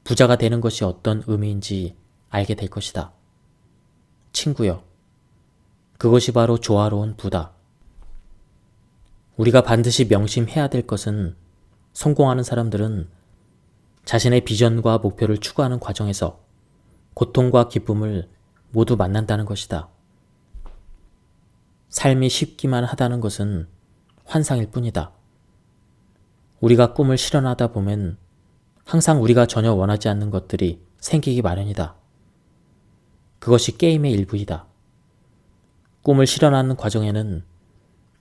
부자가 되는 것이 어떤 의미인지 알게 될 것이다. 친구여, 그것이 바로 조화로운 부다. 우리가 반드시 명심해야 될 것은 성공하는 사람들은 자신의 비전과 목표를 추구하는 과정에서 고통과 기쁨을 모두 만난다는 것이다. 삶이 쉽기만 하다는 것은 환상일 뿐이다. 우리가 꿈을 실현하다 보면 항상 우리가 전혀 원하지 않는 것들이 생기기 마련이다. 그것이 게임의 일부이다. 꿈을 실현하는 과정에는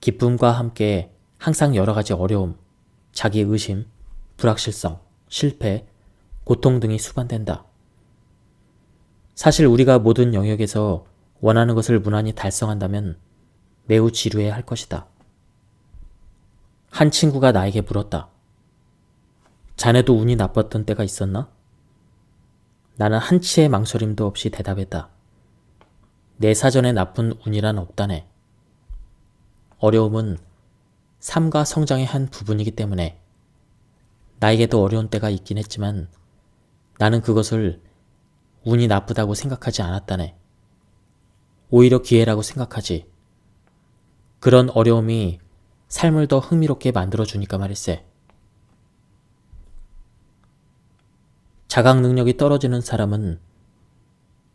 기쁨과 함께 항상 여러 가지 어려움, 자기 의심, 불확실성, 실패, 고통 등이 수반된다. 사실 우리가 모든 영역에서 원하는 것을 무난히 달성한다면 매우 지루해 할 것이다. 한 친구가 나에게 물었다. 자네도 운이 나빴던 때가 있었나? 나는 한치의 망설임도 없이 대답했다. 내 사전에 나쁜 운이란 없다네. 어려움은 삶과 성장의 한 부분이기 때문에 나에게도 어려운 때가 있긴 했지만 나는 그것을 운이 나쁘다고 생각하지 않았다네. 오히려 기회라고 생각하지. 그런 어려움이 삶을 더 흥미롭게 만들어주니까 말일세. 자각 능력이 떨어지는 사람은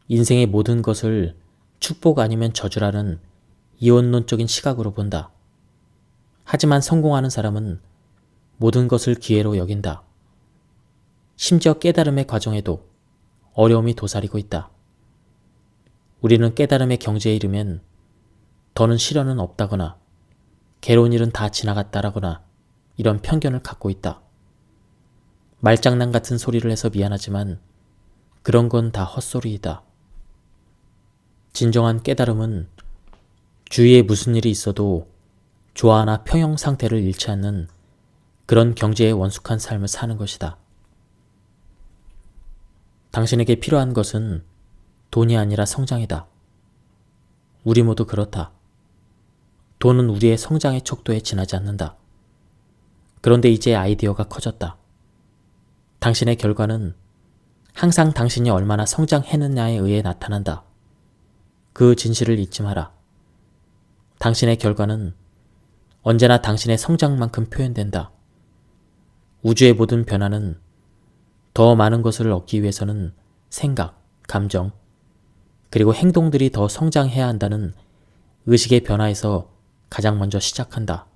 인생의 모든 것을 축복 아니면 저주라는 이원론적인 시각으로 본다. 하지만 성공하는 사람은 모든 것을 기회로 여긴다. 심지어 깨달음의 과정에도 어려움이 도사리고 있다. 우리는 깨달음의 경지에 이르면 더는 시련은 없다거나 괴로운 일은 다 지나갔다라거나 이런 편견을 갖고 있다. 말장난 같은 소리를 해서 미안하지만 그런 건 다 헛소리이다. 진정한 깨달음은 주위에 무슨 일이 있어도 조화나 평형 상태를 잃지 않는 그런 경지에 원숙한 삶을 사는 것이다. 당신에게 필요한 것은 돈이 아니라 성장이다. 우리 모두 그렇다. 돈은 우리의 성장의 척도에 지나지 않는다. 그런데 이제 아이디어가 커졌다. 당신의 결과는 항상 당신이 얼마나 성장했느냐에 의해 나타난다. 그 진실을 잊지 마라. 당신의 결과는 언제나 당신의 성장만큼 표현된다. 우주의 모든 변화는 더 많은 것을 얻기 위해서는 생각, 감정, 그리고 행동들이 더 성장해야 한다는 의식의 변화에서 가장 먼저 시작한다.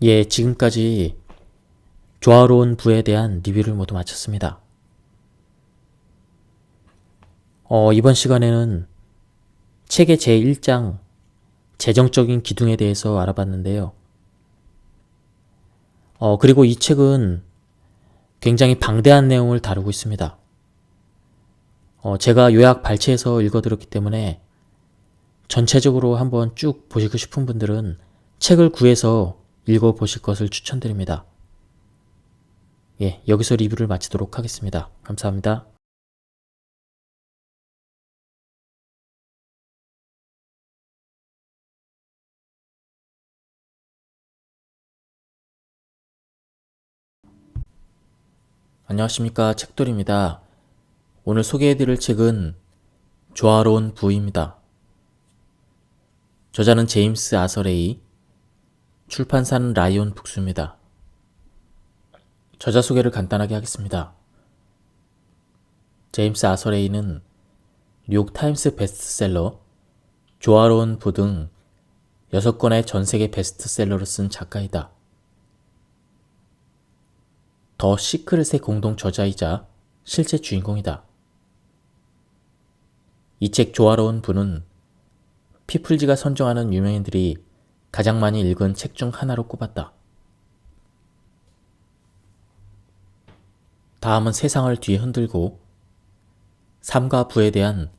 예, 지금까지 조화로운 부에 대한 리뷰를 모두 마쳤습니다. 이번 시간에는 책의 제1장 재정적인 기둥에 대해서 알아봤는데요. 그리고 이 책은 굉장히 방대한 내용을 다루고 있습니다. 제가 요약 발췌해서 읽어드렸기 때문에 전체적으로 한번 쭉 보시고 싶은 분들은 책을 구해서 읽어보실 것을 추천드립니다. 예, 여기서 리뷰를 마치도록 하겠습니다. 감사합니다. 안녕하십니까, 책돌입니다. 오늘 소개해드릴 책은 조화로운 부입니다. 저자는 제임스 아서레이, 출판사는 라이온 북스입니다. 저자 소개를 간단하게 하겠습니다. 제임스 아서레이는 뉴욕 타임스 베스트셀러, 조화로운 부 등 6권의 전세계 베스트셀러를 쓴 작가이다. 더 시크릿의 공동 저자이자 실제 주인공이다. 이 책 조화로운 부는 피플지가 선정하는 유명인들이 가장 많이 읽은 책 중 하나로 꼽았다. 다음은 세상을 뒤에 흔들고 삶과 부에 대한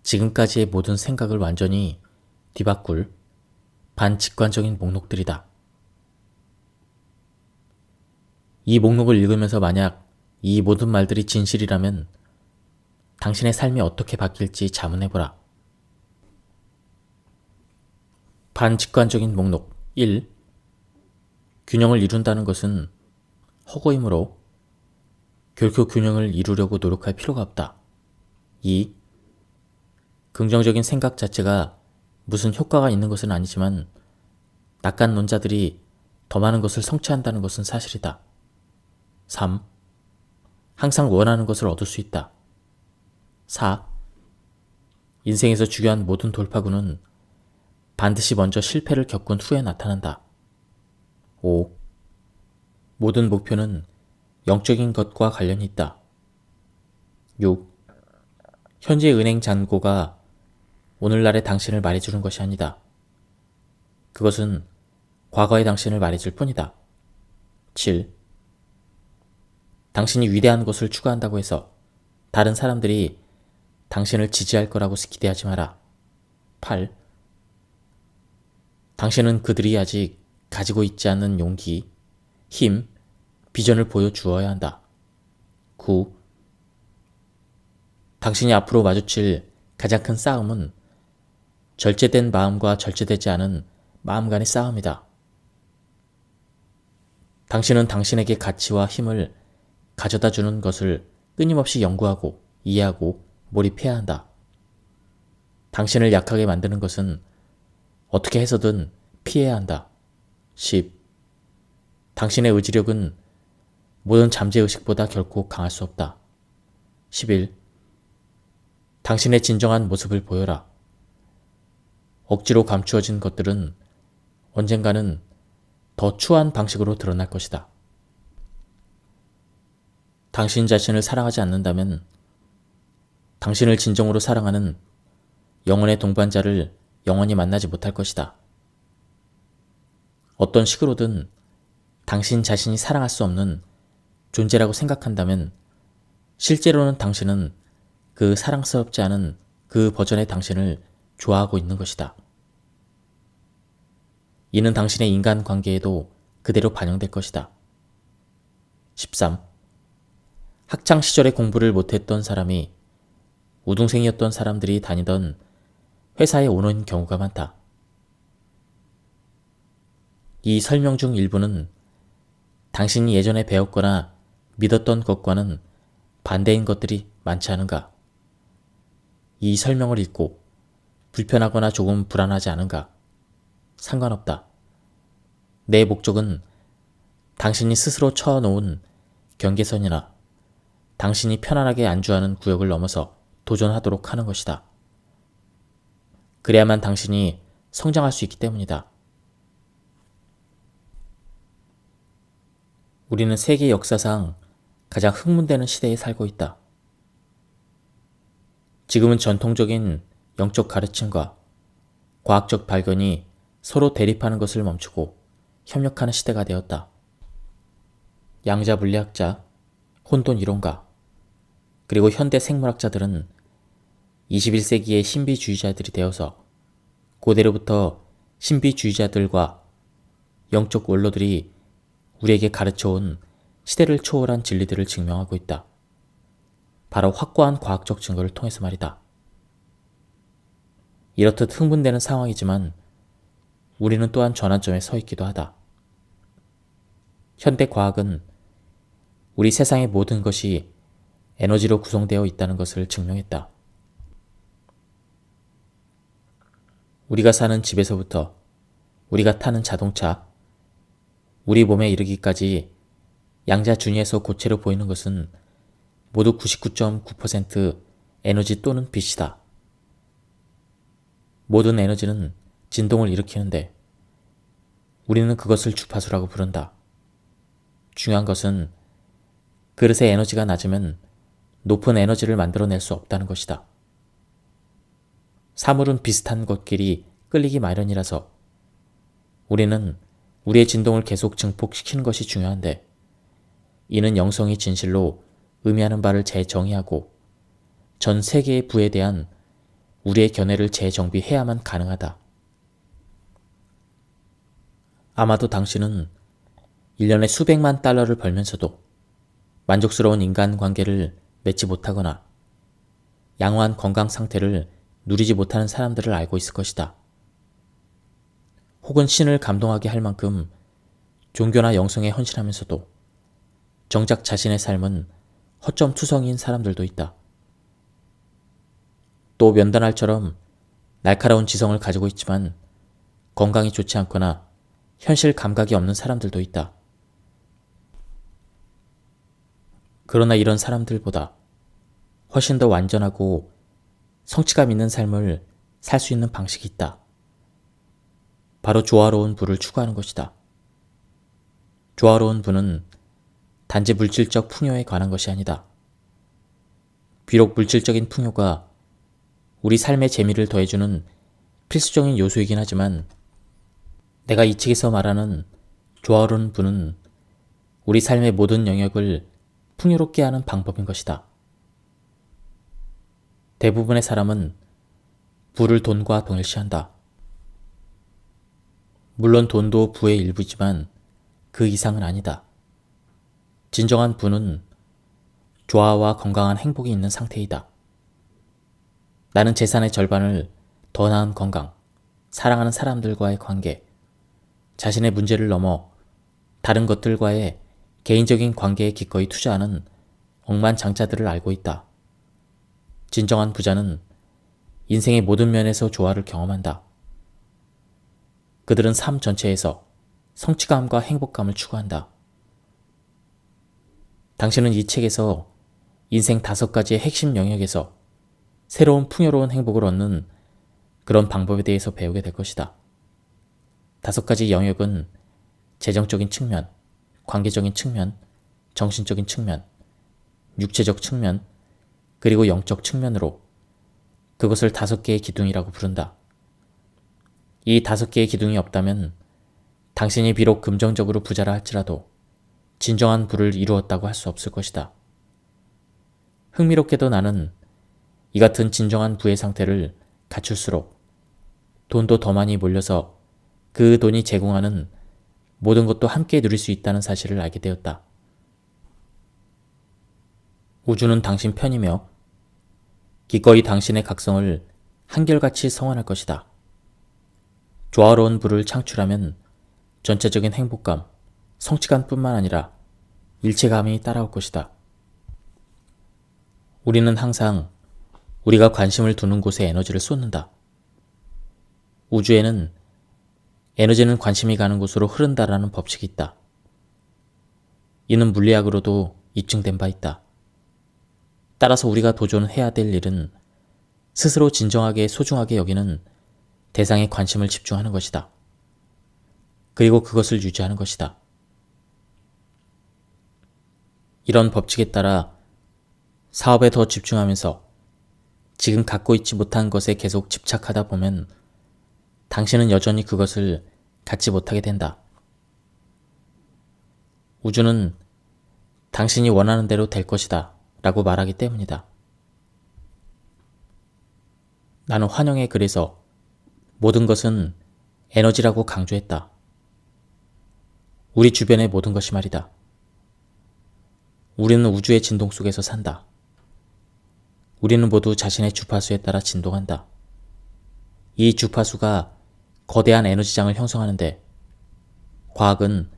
지금까지의 모든 생각을 완전히 뒤바꿀 반직관적인 목록들이다. 이 목록을 읽으면서 만약 이 모든 말들이 진실이라면 당신의 삶이 어떻게 바뀔지 자문해보라. 반직관적인 목록 1. 균형을 이룬다는 것은 허구이므로 결코 균형을 이루려고 노력할 필요가 없다. 2. 긍정적인 생각 자체가 무슨 효과가 있는 것은 아니지만 낙관론자들이 더 많은 것을 성취한다는 것은 사실이다. 3. 항상 원하는 것을 얻을 수 있다. 4. 인생에서 중요한 모든 돌파구는 반드시 먼저 실패를 겪은 후에 나타난다. 5. 모든 목표는 영적인 것과 관련이 있다. 6. 현재 은행 잔고가 오늘날의 당신을 말해주는 것이 아니다. 그것은 과거의 당신을 말해줄 뿐이다. 7. 당신이 위대한 것을 추구한다고 해서 다른 사람들이 당신을 지지할 거라고 기대하지 마라. 8. 당신은 그들이 아직 가지고 있지 않은 용기, 힘, 비전을 보여주어야 한다. 9. 당신이 앞으로 마주칠 가장 큰 싸움은 절제된 마음과 절제되지 않은 마음 간의 싸움이다. 당신은 당신에게 가치와 힘을 가져다 주는 것을 끊임없이 연구하고 이해하고 몰입해야 한다. 당신을 약하게 만드는 것은 어떻게 해서든 피해야 한다. 10. 당신의 의지력은 모든 잠재의식보다 결코 강할 수 없다. 11. 당신의 진정한 모습을 보여라. 억지로 감추어진 것들은 언젠가는 더 추한 방식으로 드러날 것이다. 당신 자신을 사랑하지 않는다면 당신을 진정으로 사랑하는 영혼의 동반자를 영원히 만나지 못할 것이다. 어떤 식으로든 당신 자신이 사랑할 수 없는 존재라고 생각한다면 실제로는 당신은 그 사랑스럽지 않은 그 버전의 당신을 좋아하고 있는 것이다. 이는 당신의 인간관계에도 그대로 반영될 것이다. 13. 학창시절에 공부를 못했던 사람이 우등생이었던 사람들이 다니던 회사에 오는 경우가 많다. 이 설명 중 일부는 당신이 예전에 배웠거나 믿었던 것과는 반대인 것들이 많지 않은가? 이 설명을 읽고 불편하거나 조금 불안하지 않은가? 상관없다. 내 목적은 당신이 스스로 쳐놓은 경계선이나 당신이 편안하게 안주하는 구역을 넘어서 도전하도록 하는 것이다. 그래야만 당신이 성장할 수 있기 때문이다. 우리는 세계 역사상 가장 흥분되는 시대에 살고 있다. 지금은 전통적인 영적 가르침과 과학적 발견이 서로 대립하는 것을 멈추고 협력하는 시대가 되었다. 양자 물리학자, 혼돈 이론가, 그리고 현대 생물학자들은 21세기의 신비주의자들이 되어서 고대로부터 신비주의자들과 영적 원로들이 우리에게 가르쳐온 시대를 초월한 진리들을 증명하고 있다. 바로 확고한 과학적 증거를 통해서 말이다. 이렇듯 흥분되는 상황이지만 우리는 또한 전환점에 서 있기도 하다. 현대 과학은 우리 세상의 모든 것이 에너지로 구성되어 있다는 것을 증명했다. 우리가 사는 집에서부터 우리가 타는 자동차, 우리 몸에 이르기까지 양자준의에서 고체로 보이는 것은 모두 99.9% 에너지 또는 빛이다. 모든 에너지는 진동을 일으키는데 우리는 그것을 주파수라고 부른다. 중요한 것은 그릇의 에너지가 낮으면 높은 에너지를 만들어낼 수 없다는 것이다. 사물은 비슷한 것끼리 끌리기 마련이라서 우리는 우리의 진동을 계속 증폭시키는 것이 중요한데 이는 영성이 진실로 의미하는 바를 재정의하고 전 세계의 부에 대한 우리의 견해를 재정비해야만 가능하다. 아마도 당신은 1년에 수백만 달러를 벌면서도 만족스러운 인간관계를 맺지 못하거나 양호한 건강 상태를 누리지 못하는 사람들을 알고 있을 것이다. 혹은 신을 감동하게 할 만큼 종교나 영성에 헌신하면서도 정작 자신의 삶은 허점투성이인 사람들도 있다. 또 면단알처럼 날카로운 지성을 가지고 있지만 건강이 좋지 않거나 현실 감각이 없는 사람들도 있다. 그러나 이런 사람들보다 훨씬 더 완전하고 성취감 있는 삶을 살 수 있는 방식이 있다. 바로 조화로운 부를 추구하는 것이다. 조화로운 부는 단지 물질적 풍요에 관한 것이 아니다. 비록 물질적인 풍요가 우리 삶의 재미를 더해주는 필수적인 요소이긴 하지만 내가 이 책에서 말하는 조화로운 부는 우리 삶의 모든 영역을 풍요롭게 하는 방법인 것이다. 대부분의 사람은 부를 돈과 동일시한다. 물론 돈도 부의 일부지만 그 이상은 아니다. 진정한 부는 조화와 건강한 행복이 있는 상태이다. 나는 재산의 절반을 더 나은 건강, 사랑하는 사람들과의 관계, 자신의 문제를 넘어 다른 것들과의 개인적인 관계에 기꺼이 투자하는 억만장자들을 알고 있다. 진정한 부자는 인생의 모든 면에서 조화를 경험한다. 그들은 삶 전체에서 성취감과 행복감을 추구한다. 당신은 이 책에서 인생 5가지의 핵심 영역에서 새로운 풍요로운 행복을 얻는 그런 방법에 대해서 배우게 될 것이다. 5가지 영역은 재정적인 측면, 관계적인 측면, 정신적인 측면, 육체적 측면, 그리고 영적 측면으로 그것을 5개의 기둥이라고 부른다. 이 5개의 기둥이 없다면 당신이 비록 금전적으로 부자라 할지라도 진정한 부를 이루었다고 할 수 없을 것이다. 흥미롭게도 나는 이 같은 진정한 부의 상태를 갖출수록 돈도 더 많이 몰려서 그 돈이 제공하는 모든 것도 함께 누릴 수 있다는 사실을 알게 되었다. 우주는 당신 편이며 기꺼이 당신의 각성을 한결같이 성원할 것이다. 조화로운 부를 창출하면 전체적인 행복감, 성취감뿐만 아니라 일체감이 따라올 것이다. 우리는 항상 우리가 관심을 두는 곳에 에너지를 쏟는다. 우주에는 에너지는 관심이 가는 곳으로 흐른다라는 법칙이 있다. 이는 물리학으로도 입증된 바 있다. 따라서 우리가 도전해야 될 일은 스스로 진정하게 소중하게 여기는 대상에 관심을 집중하는 것이다. 그리고 그것을 유지하는 것이다. 이런 법칙에 따라 사업에 더 집중하면서 지금 갖고 있지 못한 것에 계속 집착하다 보면 당신은 여전히 그것을 갖지 못하게 된다. 우주는 당신이 원하는 대로 될 것이다 라고 말하기 때문이다. 나는 환영의 글에서 모든 것은 에너지라고 강조했다. 우리 주변의 모든 것이 말이다. 우리는 우주의 진동 속에서 산다. 우리는 모두 자신의 주파수에 따라 진동한다. 이 주파수가 거대한 에너지장을 형성하는데 과학은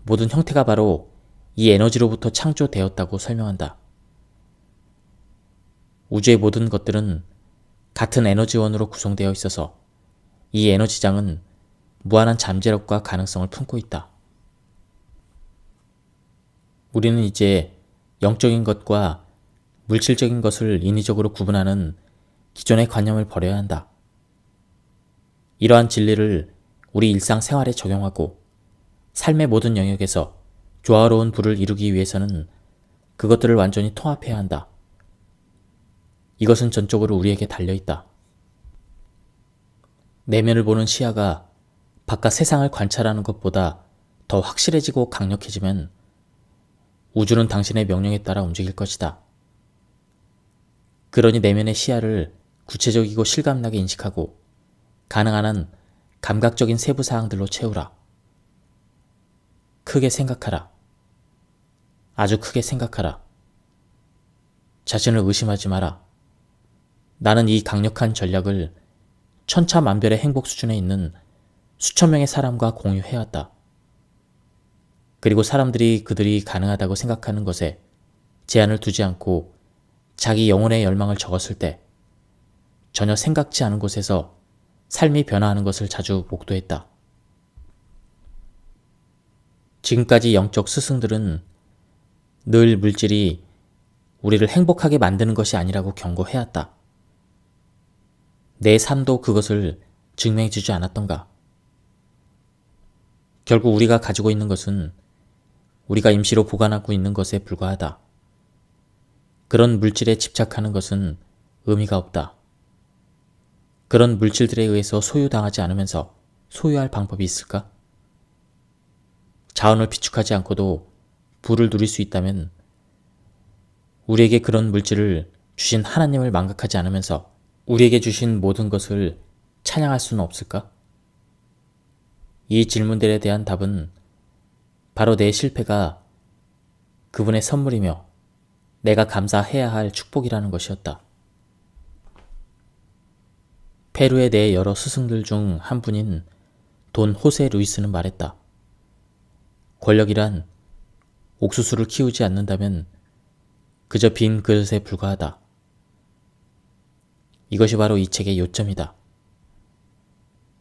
모든 형태가 바로 이 에너지로부터 창조되었다고 설명한다. 우주의 모든 것들은 같은 에너지원으로 구성되어 있어서 이 에너지장은 무한한 잠재력과 가능성을 품고 있다. 우리는 이제 영적인 것과 물질적인 것을 인위적으로 구분하는 기존의 관념을 버려야 한다. 이러한 진리를 우리 일상생활에 적용하고 삶의 모든 영역에서 조화로운 부를 이루기 위해서는 그것들을 완전히 통합해야 한다. 이것은 전적으로 우리에게 달려있다. 내면을 보는 시야가 바깥 세상을 관찰하는 것보다 더 확실해지고 강력해지면 우주는 당신의 명령에 따라 움직일 것이다. 그러니 내면의 시야를 구체적이고 실감나게 인식하고 가능한 한 감각적인 세부 사항들로 채우라. 크게 생각하라. 아주 크게 생각하라. 자신을 의심하지 마라. 나는 이 강력한 전략을 천차만별의 행복 수준에 있는 수천 명의 사람과 공유해왔다. 그리고 사람들이 그들이 가능하다고 생각하는 것에 제한을 두지 않고 자기 영혼의 열망을 적었을 때 전혀 생각지 않은 곳에서 삶이 변화하는 것을 자주 목도했다. 지금까지 영적 스승들은 늘 물질이 우리를 행복하게 만드는 것이 아니라고 경고해왔다. 내 삶도 그것을 증명해주지 않았던가? 결국 우리가 가지고 있는 것은 우리가 임시로 보관하고 있는 것에 불과하다. 그런 물질에 집착하는 것은 의미가 없다. 그런 물질들에 의해서 소유당하지 않으면서 소유할 방법이 있을까? 자원을 비축하지 않고도 부를 누릴 수 있다면 우리에게 그런 물질을 주신 하나님을 망각하지 않으면서 우리에게 주신 모든 것을 찬양할 수는 없을까? 이 질문들에 대한 답은 바로 내 실패가 그분의 선물이며 내가 감사해야 할 축복이라는 것이었다. 페루의 내 여러 스승들 중 한 분인 돈 호세 루이스는 말했다. 권력이란 옥수수를 키우지 않는다면 그저 빈 그릇에 불과하다. 이것이 바로 이 책의 요점이다.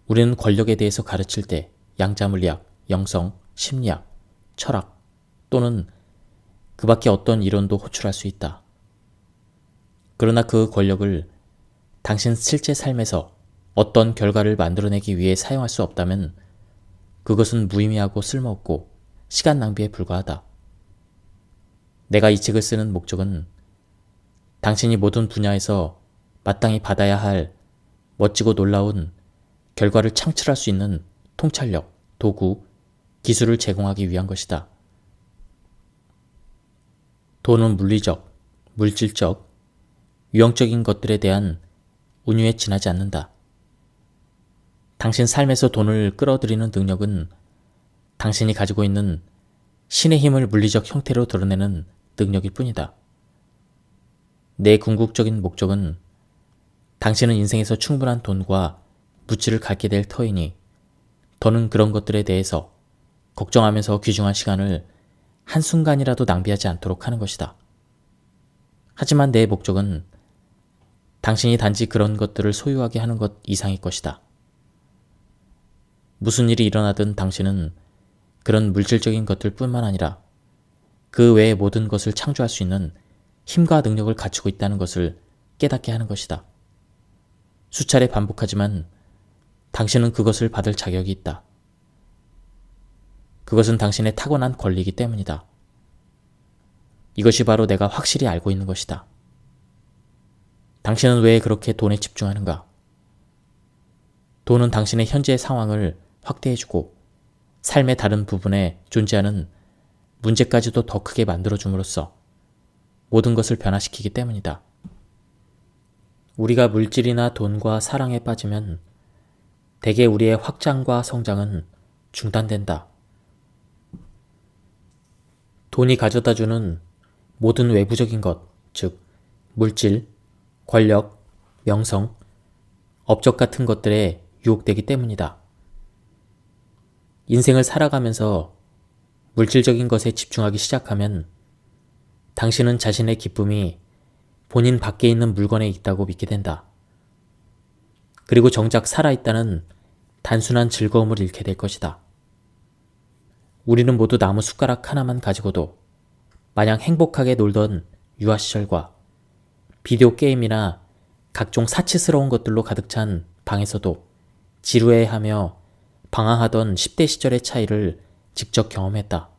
우리는 권력에 대해서 가르칠 때 양자물리학, 영성, 심리학, 철학 또는 그 밖에 어떤 이론도 호출할 수 있다. 그러나 그 권력을 당신 실제 삶에서 어떤 결과를 만들어내기 위해 사용할 수 없다면 그것은 무의미하고 쓸모없고 시간 낭비에 불과하다. 내가 이 책을 쓰는 목적은 당신이 모든 분야에서 마땅히 받아야 할 멋지고 놀라운 결과를 창출할 수 있는 통찰력, 도구, 기술을 제공하기 위한 것이다. 돈은 물리적, 물질적, 유형적인 것들에 대한 운유에 지나지 않는다. 당신 삶에서 돈을 끌어들이는 능력은 당신이 가지고 있는 신의 힘을 물리적 형태로 드러내는 능력일 뿐이다. 내 궁극적인 목적은 당신은 인생에서 충분한 돈과 물질을 갖게 될 터이니 더는 그런 것들에 대해서 걱정하면서 귀중한 시간을 한순간이라도 낭비하지 않도록 하는 것이다. 하지만 내 목적은 당신이 단지 그런 것들을 소유하게 하는 것 이상일 것이다. 무슨 일이 일어나든 당신은 그런 물질적인 것들 뿐만 아니라 그 외의 모든 것을 창조할 수 있는 힘과 능력을 갖추고 있다는 것을 깨닫게 하는 것이다. 수차례 반복하지만 당신은 그것을 받을 자격이 있다. 그것은 당신의 타고난 권리이기 때문이다. 이것이 바로 내가 확실히 알고 있는 것이다. 당신은 왜 그렇게 돈에 집중하는가? 돈은 당신의 현재의 상황을 확대해주고 삶의 다른 부분에 존재하는 문제까지도 더 크게 만들어줌으로써 모든 것을 변화시키기 때문이다. 우리가 물질이나 돈과 사랑에 빠지면 대개 우리의 확장과 성장은 중단된다. 돈이 가져다주는 모든 외부적인 것, 즉 물질, 권력, 명성, 업적 같은 것들에 유혹되기 때문이다. 인생을 살아가면서 물질적인 것에 집중하기 시작하면 당신은 자신의 기쁨이 본인 밖에 있는 물건에 있다고 믿게 된다. 그리고 정작 살아있다는 단순한 즐거움을 잃게 될 것이다. 우리는 모두 나무 숟가락 하나만 가지고도 마냥 행복하게 놀던 유아 시절과 비디오 게임이나 각종 사치스러운 것들로 가득 찬 방에서도 지루해하며 방황하던 10대 시절의 차이를 직접 경험했다.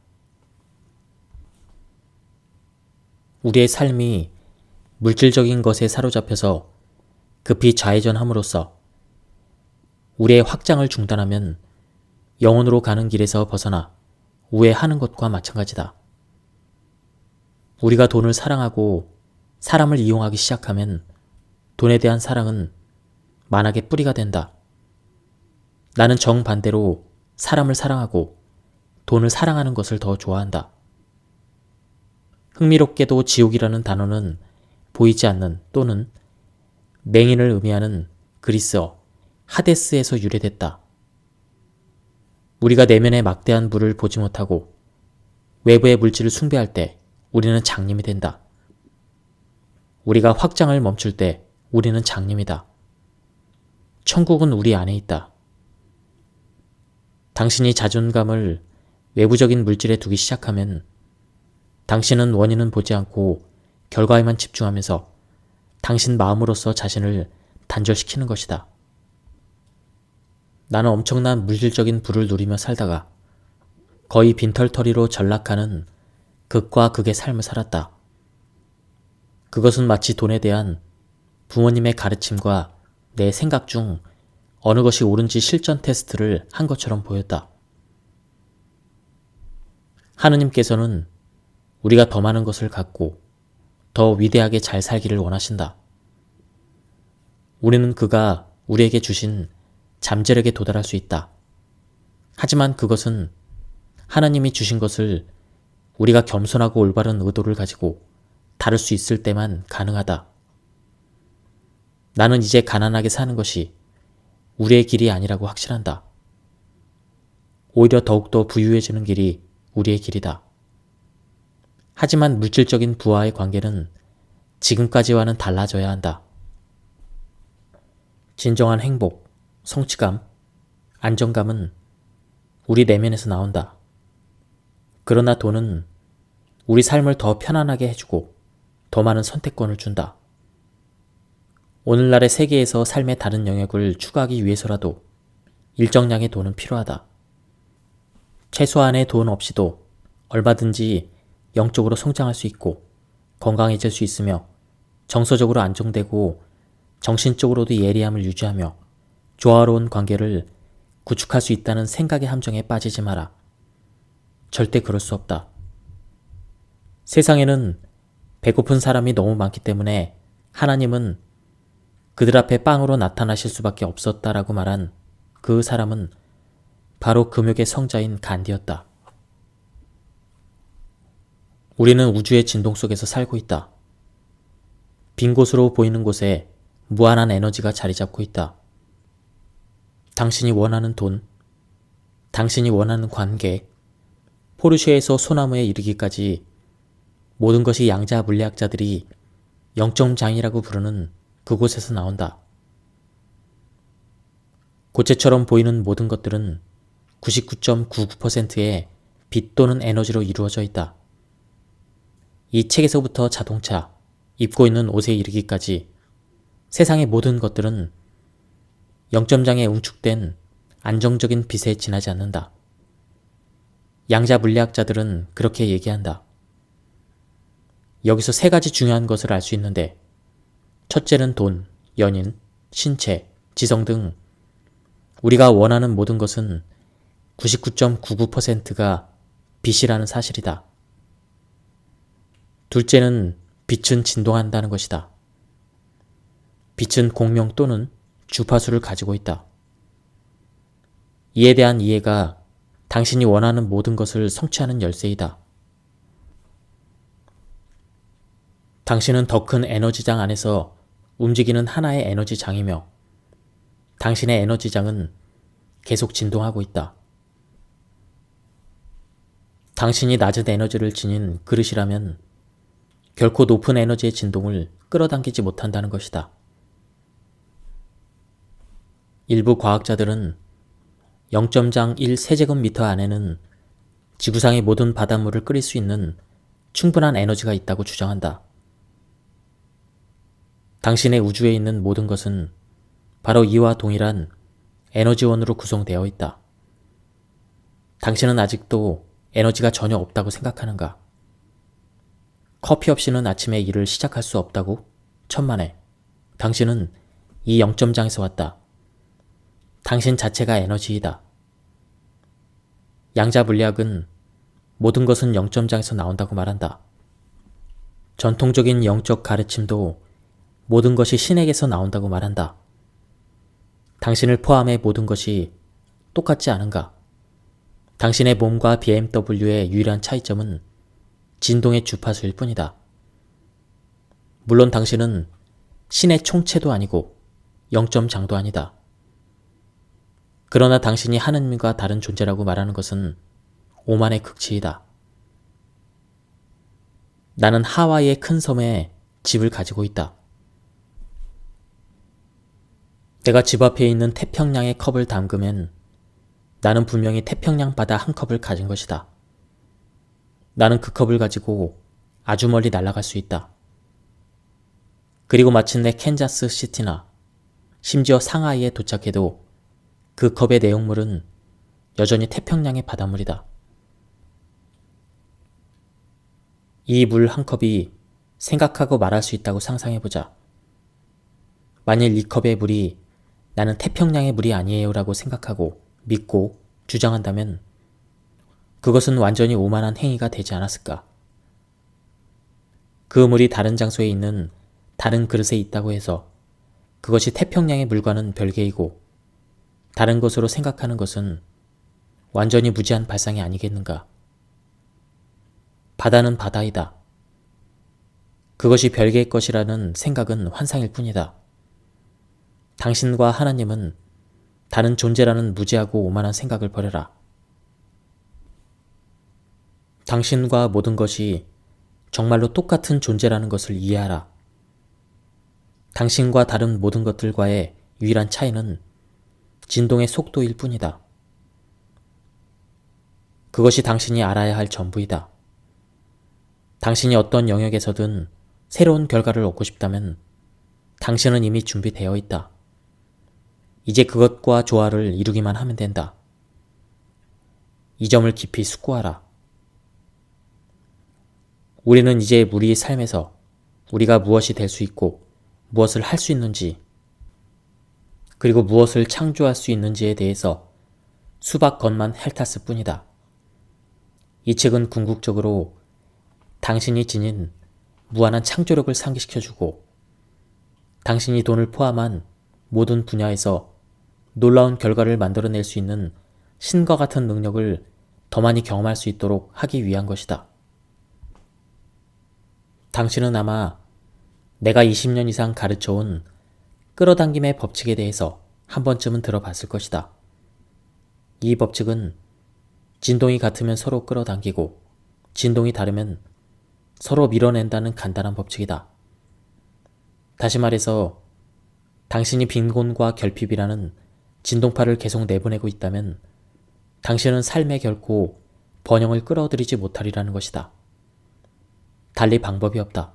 우리의 삶이 물질적인 것에 사로잡혀서 급히 좌회전함으로써 우리의 확장을 중단하면 영혼으로 가는 길에서 벗어나 우회하는 것과 마찬가지다. 우리가 돈을 사랑하고 사람을 이용하기 시작하면 돈에 대한 사랑은 만악의 뿌리가 된다. 나는 정반대로 사람을 사랑하고 돈을 사랑하는 것을 더 좋아한다. 흥미롭게도 지옥이라는 단어는 보이지 않는 또는 맹인을 의미하는 그리스어 하데스에서 유래됐다. 우리가 내면의 막대한 물을 보지 못하고 외부의 물질을 숭배할 때 우리는 장님이 된다. 우리가 확장을 멈출 때 우리는 장님이다. 천국은 우리 안에 있다. 당신이 자존감을 외부적인 물질에 두기 시작하면 당신은 원인은 보지 않고 결과에만 집중하면서 당신 마음으로서 자신을 단절시키는 것이다. 나는 엄청난 물질적인 부를 누리며 살다가 거의 빈털터리로 전락하는 극과 극의 삶을 살았다. 그것은 마치 돈에 대한 부모님의 가르침과 내 생각 중 어느 것이 옳은지 실전 테스트를 한 것처럼 보였다. 하느님께서는 우리가 더 많은 것을 갖고 더 위대하게 잘 살기를 원하신다. 우리는 그가 우리에게 주신 잠재력에 도달할 수 있다. 하지만 그것은 하나님이 주신 것을 우리가 겸손하고 올바른 의도를 가지고 다룰 수 있을 때만 가능하다. 나는 이제 가난하게 사는 것이 우리의 길이 아니라고 확신한다. 오히려 더욱더 부유해지는 길이 우리의 길이다. 하지만 물질적인 부와의 관계는 지금까지와는 달라져야 한다. 진정한 행복, 성취감, 안정감은 우리 내면에서 나온다. 그러나 돈은 우리 삶을 더 편안하게 해주고 더 많은 선택권을 준다. 오늘날의 세계에서 삶의 다른 영역을 추구하기 위해서라도 일정량의 돈은 필요하다. 최소한의 돈 없이도 얼마든지 영적으로 성장할 수 있고 건강해질 수 있으며 정서적으로 안정되고 정신적으로도 예리함을 유지하며 조화로운 관계를 구축할 수 있다는 생각의 함정에 빠지지 마라. 절대 그럴 수 없다. 세상에는 배고픈 사람이 너무 많기 때문에 하나님은 그들 앞에 빵으로 나타나실 수밖에 없었다라고 말한 그 사람은 바로 금욕의 성자인 간디였다. 우리는 우주의 진동 속에서 살고 있다. 빈 곳으로 보이는 곳에 무한한 에너지가 자리 잡고 있다. 당신이 원하는 돈, 당신이 원하는 관계, 포르쉐에서 소나무에 이르기까지 모든 것이 양자 물리학자들이 영점장이라고 부르는 그곳에서 나온다. 고체처럼 보이는 모든 것들은 99.99%의 빛 또는 에너지로 이루어져 있다. 이 책에서부터 자동차, 입고 있는 옷에 이르기까지 세상의 모든 것들은 0점장에 응축된 안정적인 빛에 지나지 않는다. 양자 물리학자들은 그렇게 얘기한다. 여기서 세 가지 중요한 것을 알 수 있는데, 첫째는 돈, 연인, 신체, 지성 등 우리가 원하는 모든 것은 99.99%가 빛이라는 사실이다. 둘째는 빛은 진동한다는 것이다. 빛은 공명 또는 주파수를 가지고 있다. 이에 대한 이해가 당신이 원하는 모든 것을 성취하는 열쇠이다. 당신은 더 큰 에너지장 안에서 움직이는 하나의 에너지장이며 당신의 에너지장은 계속 진동하고 있다. 당신이 낮은 에너지를 지닌 그릇이라면 결코 높은 에너지의 진동을 끌어당기지 못한다는 것이다. 일부 과학자들은 0점장 1세제곱미터 안에는 지구상의 모든 바닷물을 끓일 수 있는 충분한 에너지가 있다고 주장한다. 당신의 우주에 있는 모든 것은 바로 이와 동일한 에너지원으로 구성되어 있다. 당신은 아직도 에너지가 전혀 없다고 생각하는가? 커피 없이는 아침에 일을 시작할 수 없다고? 천만에. 당신은 이 0점장에서 왔다. 당신 자체가 에너지이다. 양자 물리학은 모든 것은 0점장에서 나온다고 말한다. 전통적인 영적 가르침도 모든 것이 신에게서 나온다고 말한다. 당신을 포함해 모든 것이 똑같지 않은가? 당신의 몸과 BMW의 유일한 차이점은 진동의 주파수일 뿐이다. 물론 당신은 신의 총체도 아니고 0점장도 아니다. 그러나 당신이 하느님과 다른 존재라고 말하는 것은 오만의 극치이다. 나는 하와이의 큰 섬에 집을 가지고 있다. 내가 집 앞에 있는 태평양의 컵을 담그면 나는 분명히 태평양 바다 한 컵을 가진 것이다. 나는 그 컵을 가지고 아주 멀리 날아갈 수 있다. 그리고 마침내 캔자스 시티나 심지어 상하이에 도착해도 그 컵의 내용물은 여전히 태평양의 바닷물이다. 이 물 한 컵이 생각하고 말할 수 있다고 상상해보자. 만일 이 컵의 물이 나는 태평양의 물이 아니에요 라고 생각하고 믿고 주장한다면 그것은 완전히 오만한 행위가 되지 않았을까? 그 물이 다른 장소에 있는 다른 그릇에 있다고 해서 그것이 태평양의 물과는 별개이고 다른 것으로 생각하는 것은 완전히 무지한 발상이 아니겠는가? 바다는 바다이다. 그것이 별개의 것이라는 생각은 환상일 뿐이다. 당신과 하나님은 다른 존재라는 무지하고 오만한 생각을 버려라. 당신과 모든 것이 정말로 똑같은 존재라는 것을 이해하라. 당신과 다른 모든 것들과의 유일한 차이는 진동의 속도일 뿐이다. 그것이 당신이 알아야 할 전부이다. 당신이 어떤 영역에서든 새로운 결과를 얻고 싶다면 당신은 이미 준비되어 있다. 이제 그것과 조화를 이루기만 하면 된다. 이 점을 깊이 숙고하라. 우리는 이제 우리의 삶에서 우리가 무엇이 될 수 있고 무엇을 할 수 있는지 그리고 무엇을 창조할 수 있는지에 대해서 수박 것만 핥았을 뿐이다. 이 책은 궁극적으로 당신이 지닌 무한한 창조력을 상기시켜주고 당신이 돈을 포함한 모든 분야에서 놀라운 결과를 만들어낼 수 있는 신과 같은 능력을 더 많이 경험할 수 있도록 하기 위한 것이다. 당신은 아마 내가 20년 이상 가르쳐온 끌어당김의 법칙에 대해서 한 번쯤은 들어봤을 것이다. 이 법칙은 진동이 같으면 서로 끌어당기고 진동이 다르면 서로 밀어낸다는 간단한 법칙이다. 다시 말해서 당신이 빈곤과 결핍이라는 진동파를 계속 내보내고 있다면 당신은 삶에 결코 번영을 끌어들이지 못하리라는 것이다. 달리 방법이 없다.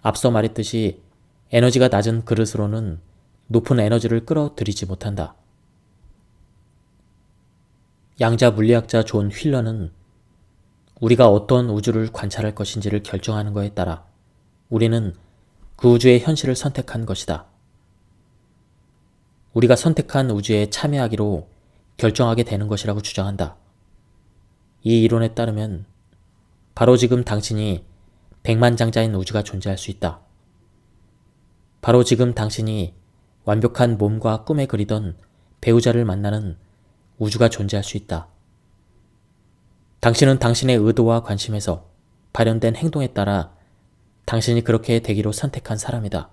앞서 말했듯이 에너지가 낮은 그릇으로는 높은 에너지를 끌어들이지 못한다. 양자 물리학자 존 휠러는 우리가 어떤 우주를 관찰할 것인지를 결정하는 것에 따라 우리는 그 우주의 현실을 선택한 것이다. 우리가 선택한 우주에 참여하기로 결정하게 되는 것이라고 주장한다. 이 이론에 따르면 바로 지금 당신이 백만장자인 우주가 존재할 수 있다. 바로 지금 당신이 완벽한 몸과 꿈에 그리던 배우자를 만나는 우주가 존재할 수 있다. 당신은 당신의 의도와 관심에서 발현된 행동에 따라 당신이 그렇게 되기로 선택한 사람이다.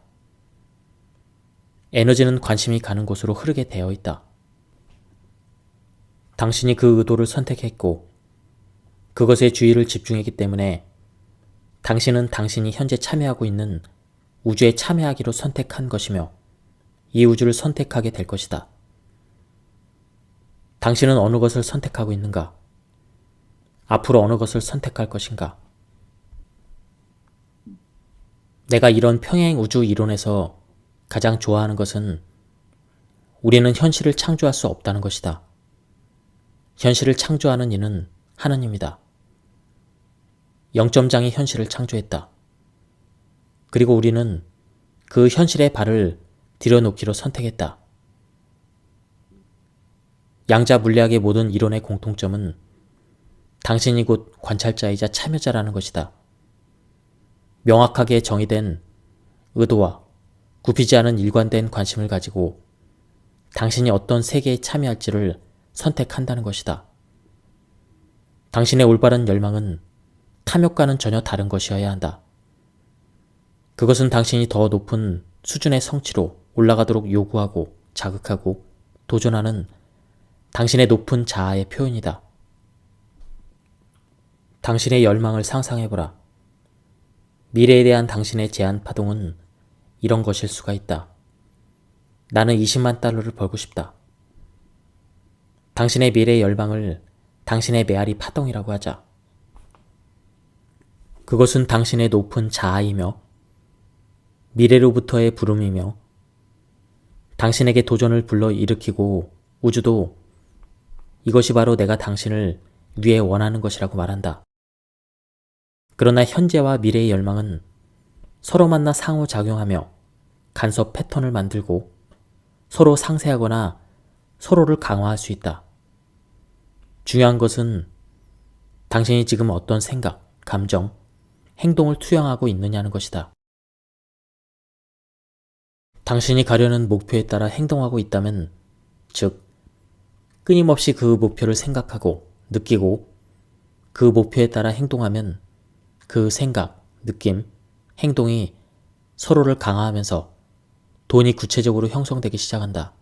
에너지는 관심이 가는 곳으로 흐르게 되어 있다. 당신이 그 의도를 선택했고 그것에 주의를 집중했기 때문에 당신은 당신이 현재 참여하고 있는 우주에 참여하기로 선택한 것이며 이 우주를 선택하게 될 것이다. 당신은 어느 것을 선택하고 있는가? 앞으로 어느 것을 선택할 것인가? 내가 이런 평행 우주 이론에서 가장 좋아하는 것은 우리는 현실을 창조할 수 없다는 것이다. 현실을 창조하는 이는 하느님이다. 영점장이 현실을 창조했다. 그리고 우리는 그 현실의 발을 들여놓기로 선택했다. 양자 물리학의 모든 이론의 공통점은 당신이 곧 관찰자이자 참여자라는 것이다. 명확하게 정의된 의도와 굽히지 않은 일관된 관심을 가지고 당신이 어떤 세계에 참여할지를 선택한다는 것이다. 당신의 올바른 열망은 탐욕과는 전혀 다른 것이어야 한다. 그것은 당신이 더 높은 수준의 성취로 올라가도록 요구하고 자극하고 도전하는 당신의 높은 자아의 표현이다. 당신의 열망을 상상해보라. 미래에 대한 당신의 제안 파동은 이런 것일 수가 있다. 나는 20만 달러를 벌고 싶다. 당신의 미래의 열망을 당신의 메아리 파동이라고 하자. 그것은 당신의 높은 자아이며 미래로부터의 부름이며 당신에게 도전을 불러일으키고 우주도 이것이 바로 내가 당신을 위해 원하는 것이라고 말한다. 그러나 현재와 미래의 열망은 서로 만나 상호작용하며 간섭 패턴을 만들고 서로 상쇄하거나 서로를 강화할 수 있다. 중요한 것은 당신이 지금 어떤 생각, 감정, 행동을 투영하고 있느냐는 것이다. 당신이 가려는 목표에 따라 행동하고 있다면, 즉, 끊임없이 그 목표를 생각하고 느끼고 그 목표에 따라 행동하면 그 생각, 느낌, 행동이 서로를 강화하면서 돈이 구체적으로 형성되기 시작한다.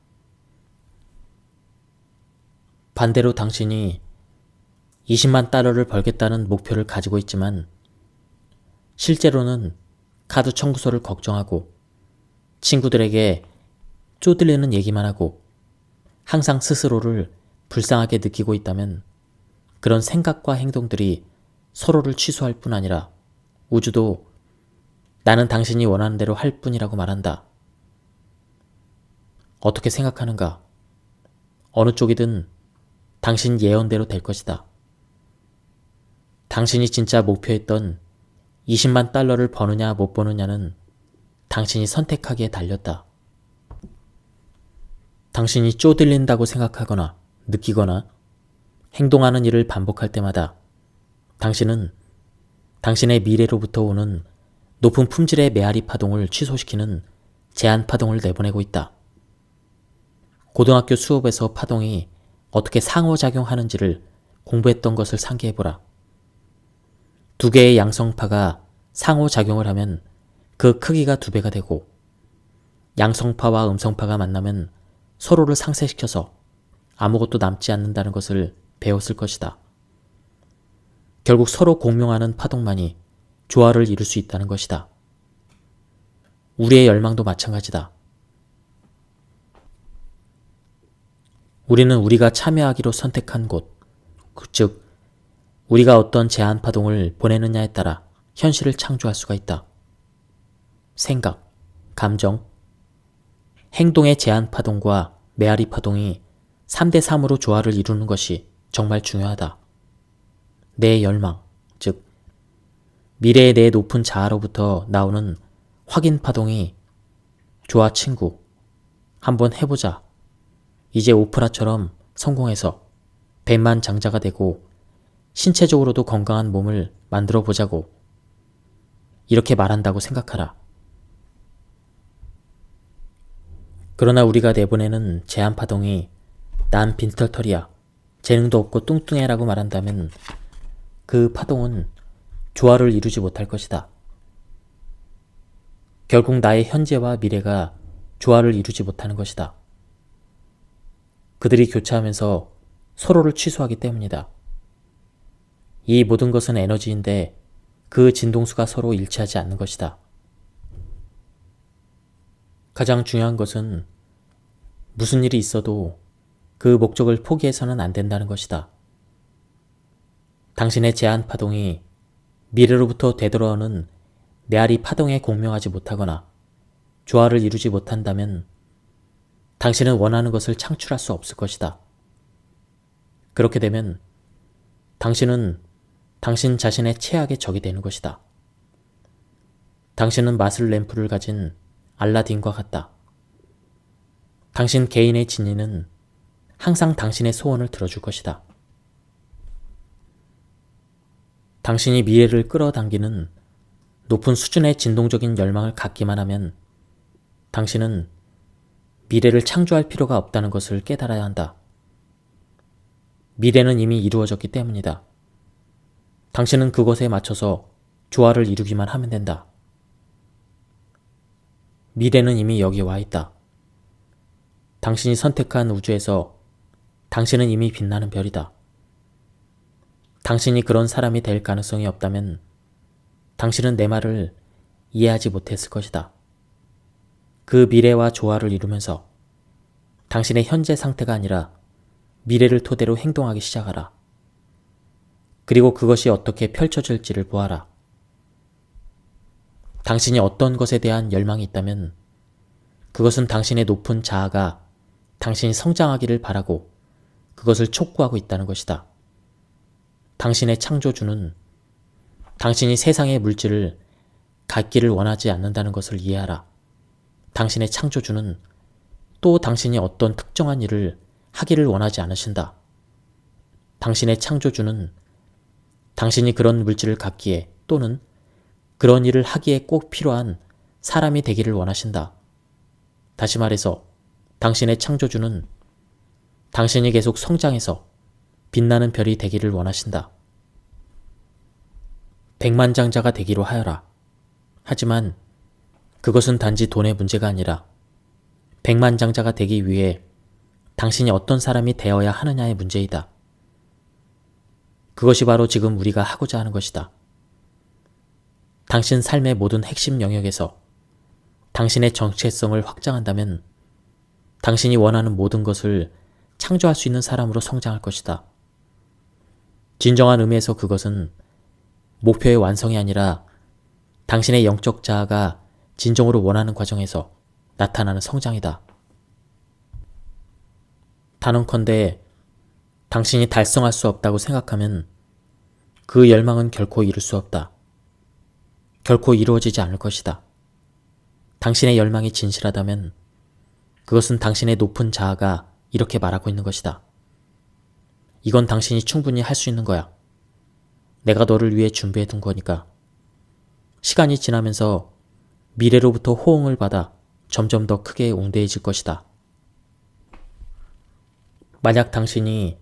반대로 당신이 20만 달러를 벌겠다는 목표를 가지고 있지만 실제로는 카드 청구서를 걱정하고 친구들에게 쪼들리는 얘기만 하고 항상 스스로를 불쌍하게 느끼고 있다면 그런 생각과 행동들이 서로를 취소할 뿐 아니라 우주도 나는 당신이 원하는 대로 할 뿐이라고 말한다. 어떻게 생각하는가? 어느 쪽이든 당신 예언대로 될 것이다. 당신이 진짜 목표했던 20만 달러를 버느냐 못 버느냐는 당신이 선택하기에 달렸다. 당신이 쪼들린다고 생각하거나 느끼거나 행동하는 일을 반복할 때마다 당신은 당신의 미래로부터 오는 높은 품질의 메아리 파동을 취소시키는 제한 파동을 내보내고 있다. 고등학교 수업에서 파동이 어떻게 상호작용하는지를 공부했던 것을 상기해보라. 두 개의 양성파가 상호작용을 하면 그 크기가 2배가 되고 양성파와 음성파가 만나면 서로를 상쇄시켜서 아무것도 남지 않는다는 것을 배웠을 것이다. 결국 서로 공명하는 파동만이 조화를 이룰 수 있다는 것이다. 우리의 열망도 마찬가지다. 우리는 우리가 참여하기로 선택한 곳, 즉 우리가 어떤 제한 파동을 보내느냐에 따라 현실을 창조할 수가 있다. 생각, 감정, 행동의 제한 파동과 메아리 파동이 3대3으로 조화를 이루는 것이 정말 중요하다. 내 열망, 즉 미래의 내 높은 자아로부터 나오는 확인 파동이 좋아 친구, 한번 해보자. 이제 오프라처럼 성공해서 백만장자가 되고 신체적으로도 건강한 몸을 만들어 보자고 이렇게 말한다고 생각하라. 그러나 우리가 내보내는 제한 파동이 난 빈털털이야, 재능도 없고 뚱뚱해라고 말한다면 그 파동은 조화를 이루지 못할 것이다. 결국 나의 현재와 미래가 조화를 이루지 못하는 것이다. 그들이 교차하면서 서로를 취소하기 때문이다. 이 모든 것은 에너지인데 그 진동수가 서로 일치하지 않는 것이다. 가장 중요한 것은 무슨 일이 있어도 그 목적을 포기해서는 안 된다는 것이다. 당신의 제한 파동이 미래로부터 되돌아오는 메아리 파동에 공명하지 못하거나 조화를 이루지 못한다면 당신은 원하는 것을 창출할 수 없을 것이다. 그렇게 되면 당신은 당신 자신의 최악의 적이 되는 것이다. 당신은 마술 램프를 가진 알라딘과 같다. 당신 개인의 진리는 항상 당신의 소원을 들어줄 것이다. 당신이 미래를 끌어당기는 높은 수준의 진동적인 열망을 갖기만 하면 당신은 미래를 창조할 필요가 없다는 것을 깨달아야 한다. 미래는 이미 이루어졌기 때문이다. 당신은 그것에 맞춰서 조화를 이루기만 하면 된다. 미래는 이미 여기 와 있다. 당신이 선택한 우주에서 당신은 이미 빛나는 별이다. 당신이 그런 사람이 될 가능성이 없다면 당신은 내 말을 이해하지 못했을 것이다. 그 미래와 조화를 이루면서 당신의 현재 상태가 아니라 미래를 토대로 행동하기 시작하라. 그리고 그것이 어떻게 펼쳐질지를 보아라. 당신이 어떤 것에 대한 열망이 있다면 그것은 당신의 높은 자아가 당신이 성장하기를 바라고 그것을 촉구하고 있다는 것이다. 당신의 창조주는 당신이 세상의 물질을 갖기를 원하지 않는다는 것을 이해하라. 당신의 창조주는 또 당신이 어떤 특정한 일을 하기를 원하지 않으신다. 당신의 창조주는 당신이 그런 물질을 갖기에 또는 그런 일을 하기에 꼭 필요한 사람이 되기를 원하신다. 다시 말해서 당신의 창조주는 당신이 계속 성장해서 빛나는 별이 되기를 원하신다. 백만장자가 되기로 하여라. 하지만 그것은 단지 돈의 문제가 아니라 백만장자가 되기 위해 당신이 어떤 사람이 되어야 하느냐의 문제이다. 그것이 바로 지금 우리가 하고자 하는 것이다. 당신 삶의 모든 핵심 영역에서 당신의 정체성을 확장한다면 당신이 원하는 모든 것을 창조할 수 있는 사람으로 성장할 것이다. 진정한 의미에서 그것은 목표의 완성이 아니라 당신의 영적 자아가 진정으로 원하는 과정에서 나타나는 성장이다. 단언컨대 당신이 달성할 수 없다고 생각하면 그 열망은 결코 이룰 수 없다. 결코 이루어지지 않을 것이다. 당신의 열망이 진실하다면 그것은 당신의 높은 자아가 이렇게 말하고 있는 것이다. 이건 당신이 충분히 할 수 있는 거야. 내가 너를 위해 준비해 둔 거니까. 시간이 지나면서 미래로부터 호응을 받아 점점 더 크게 웅대해질 것이다. 만약 당신이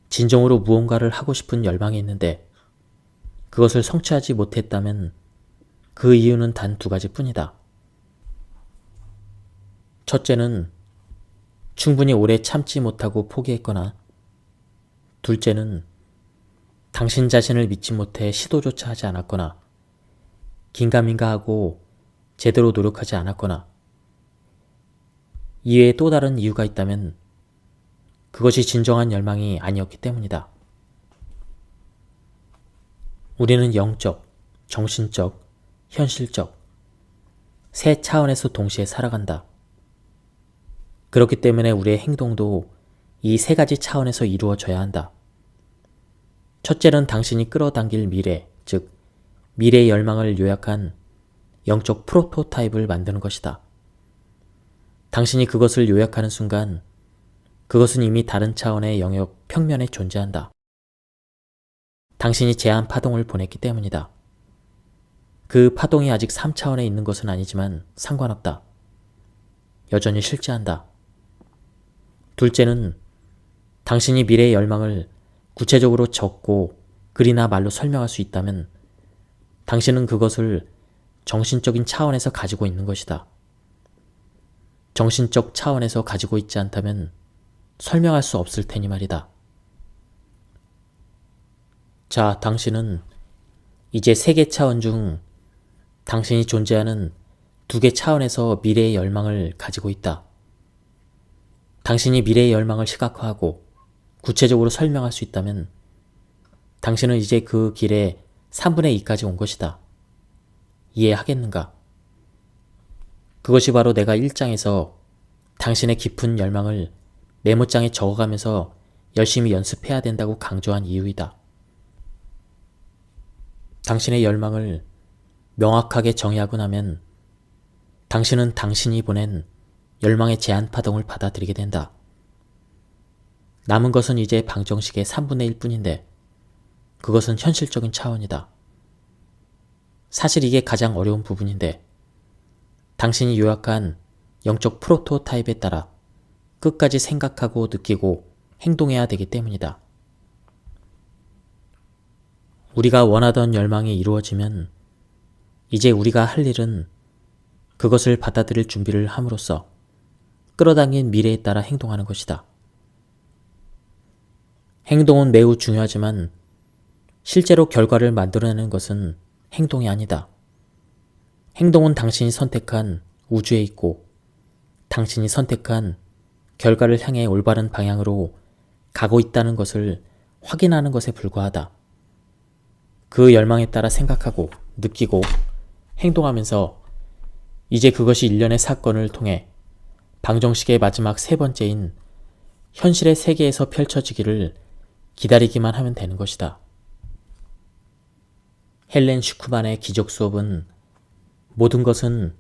진정으로 무언가를 하고 싶은 열망이 있는데 그것을 성취하지 못했다면 그 이유는 단 2가지뿐이다. 첫째는 충분히 오래 참지 못하고 포기했거나, 둘째는 당신 자신을 믿지 못해 시도조차 하지 않았거나, 긴가민가하고 제대로 노력하지 않았거나, 이외에 또 다른 이유가 있다면 그것이 진정한 열망이 아니었기 때문이다. 우리는 영적, 정신적, 현실적 세 차원에서 동시에 살아간다. 그렇기 때문에 우리의 행동도 이 세 가지 차원에서 이루어져야 한다. 첫째는 당신이 끌어당길 미래, 즉 미래의 열망을 요약한 영적 프로토타입을 만드는 것이다. 당신이 그것을 요약하는 순간 그것은 이미 다른 차원의 영역 평면에 존재한다. 당신이 제한 파동을 보냈기 때문이다. 그 파동이 아직 3차원에 있는 것은 아니지만 상관없다. 여전히 실제한다. 둘째는 당신이 미래의 열망을 구체적으로 적고 글이나 말로 설명할 수 있다면 당신은 그것을 정신적인 차원에서 가지고 있는 것이다. 정신적 차원에서 가지고 있지 않다면 설명할 수 없을 테니 말이다. 자, 당신은 이제 3개 차원 중 당신이 존재하는 2개 차원에서 미래의 열망을 가지고 있다. 당신이 미래의 열망을 시각화하고 구체적으로 설명할 수 있다면 당신은 이제 그 길의 3분의 2까지 온 것이다. 이해하겠는가? 그것이 바로 내가 1장에서 당신의 깊은 열망을 메모장에 적어가면서 열심히 연습해야 된다고 강조한 이유이다. 당신의 열망을 명확하게 정의하고 나면 당신은 당신이 보낸 열망의 제한 파동을 받아들이게 된다. 남은 것은 이제 방정식의 3분의 1 뿐인데 그것은 현실적인 차원이다. 사실 이게 가장 어려운 부분인데 당신이 요약한 영적 프로토타입에 따라 끝까지 생각하고 느끼고 행동해야 되기 때문이다. 우리가 원하던 열망이 이루어지면 이제 우리가 할 일은 그것을 받아들일 준비를 함으로써 끌어당긴 미래에 따라 행동하는 것이다. 행동은 매우 중요하지만 실제로 결과를 만들어내는 것은 행동이 아니다. 행동은 당신이 선택한 우주에 있고 당신이 선택한 결과를 향해 올바른 방향으로 가고 있다는 것을 확인하는 것에 불과하다. 그 열망에 따라 생각하고 느끼고 행동하면서 이제 그것이 일련의 사건을 통해 방정식의 마지막 3번째인 현실의 세계에서 펼쳐지기를 기다리기만 하면 되는 것이다. 헬렌 슈크만의 기적 수업은 모든 것은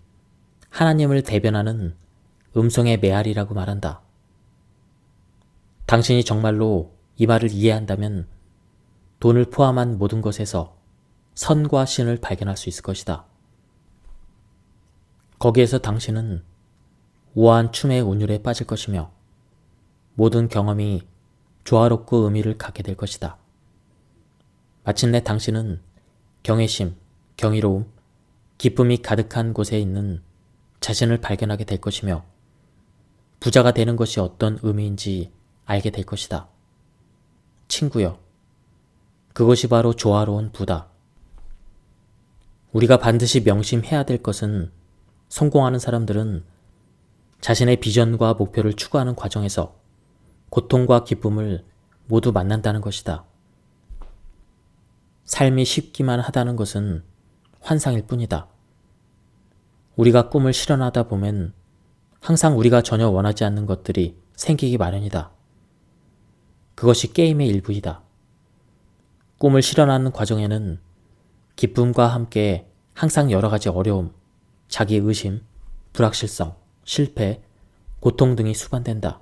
하나님을 대변하는 음성의 메아리라고 말한다. 당신이 정말로 이 말을 이해한다면 돈을 포함한 모든 것에서 선과 신을 발견할 수 있을 것이다. 거기에서 당신은 우아한 춤의 운율에 빠질 것이며 모든 경험이 조화롭고 의미를 갖게 될 것이다. 마침내 당신은 경외심, 경이로움, 기쁨이 가득한 곳에 있는 자신을 발견하게 될 것이며 부자가 되는 것이 어떤 의미인지 알게 될 것이다. 친구여, 그것이 바로 조화로운 부다. 우리가 반드시 명심해야 될 것은 성공하는 사람들은 자신의 비전과 목표를 추구하는 과정에서 고통과 기쁨을 모두 만난다는 것이다. 삶이 쉽기만 하다는 것은 환상일 뿐이다. 우리가 꿈을 실현하다 보면 항상 우리가 전혀 원하지 않는 것들이 생기기 마련이다. 그것이 게임의 일부이다. 꿈을 실현하는 과정에는 기쁨과 함께 항상 여러 가지 어려움, 자기 의심, 불확실성, 실패, 고통 등이 수반된다.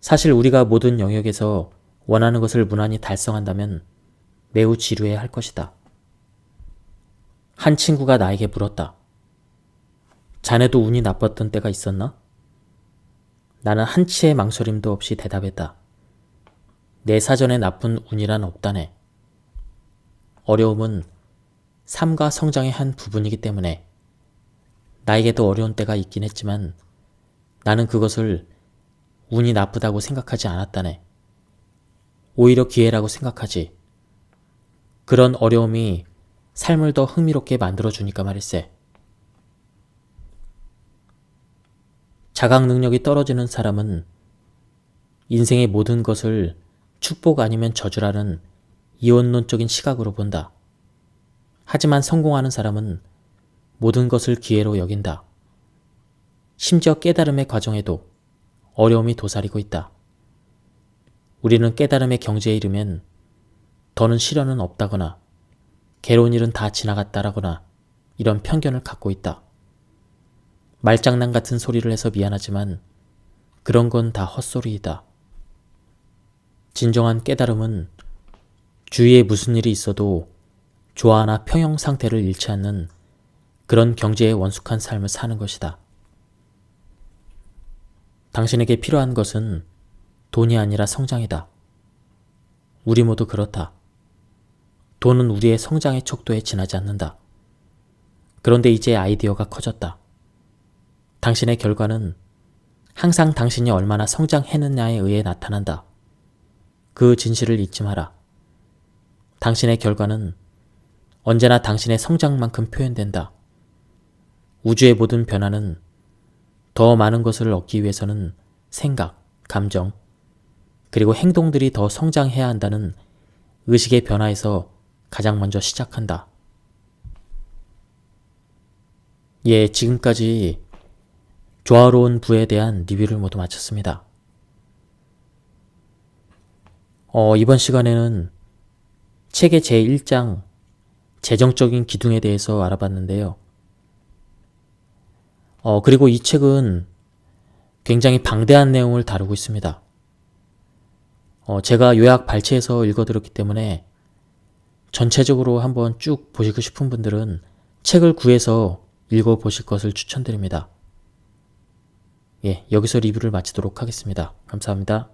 사실 우리가 모든 영역에서 원하는 것을 무난히 달성한다면 매우 지루해 할 것이다. 한 친구가 나에게 물었다. 자네도 운이 나빴던 때가 있었나? 나는 한치의 망설임도 없이 대답했다. 내 사전에 나쁜 운이란 없다네. 어려움은 삶과 성장의 한 부분이기 때문에 나에게도 어려운 때가 있긴 했지만 나는 그것을 운이 나쁘다고 생각하지 않았다네. 오히려 기회라고 생각하지. 그런 어려움이 삶을 더 흥미롭게 만들어주니까 말일세. 자각 능력이 떨어지는 사람은 인생의 모든 것을 축복 아니면 저주라는 이원론적인 시각으로 본다. 하지만 성공하는 사람은 모든 것을 기회로 여긴다. 심지어 깨달음의 과정에도 어려움이 도사리고 있다. 우리는 깨달음의 경지에 이르면 더는 시련은 없다거나 괴로운 일은 다 지나갔다라거나 이런 편견을 갖고 있다. 말장난 같은 소리를 해서 미안하지만 그런 건 다 헛소리이다. 진정한 깨달음은 주위에 무슨 일이 있어도 조화나 평형 상태를 잃지 않는 그런 경지에 원숙한 삶을 사는 것이다. 당신에게 필요한 것은 돈이 아니라 성장이다. 우리 모두 그렇다. 돈은 우리의 성장의 척도에 지나지 않는다. 그런데 이제 아이디어가 커졌다. 당신의 결과는 항상 당신이 얼마나 성장했느냐에 의해 나타난다. 그 진실을 잊지 마라. 당신의 결과는 언제나 당신의 성장만큼 표현된다. 우주의 모든 변화는 더 많은 것을 얻기 위해서는 생각, 감정, 그리고 행동들이 더 성장해야 한다는 의식의 변화에서 가장 먼저 시작한다. 예, 지금까지 조화로운 부에 대한 리뷰를 모두 마쳤습니다. 이번 시간에는 책의 제1장 재정적인 기둥에 대해서 알아봤는데요. 그리고 이 책은 굉장히 방대한 내용을 다루고 있습니다. 제가 요약 발췌해서 읽어드렸기 때문에 전체적으로 한번 쭉 보시고 싶은 분들은 책을 구해서 읽어보실 것을 추천드립니다. 예, 여기서 리뷰를 마치도록 하겠습니다. 감사합니다.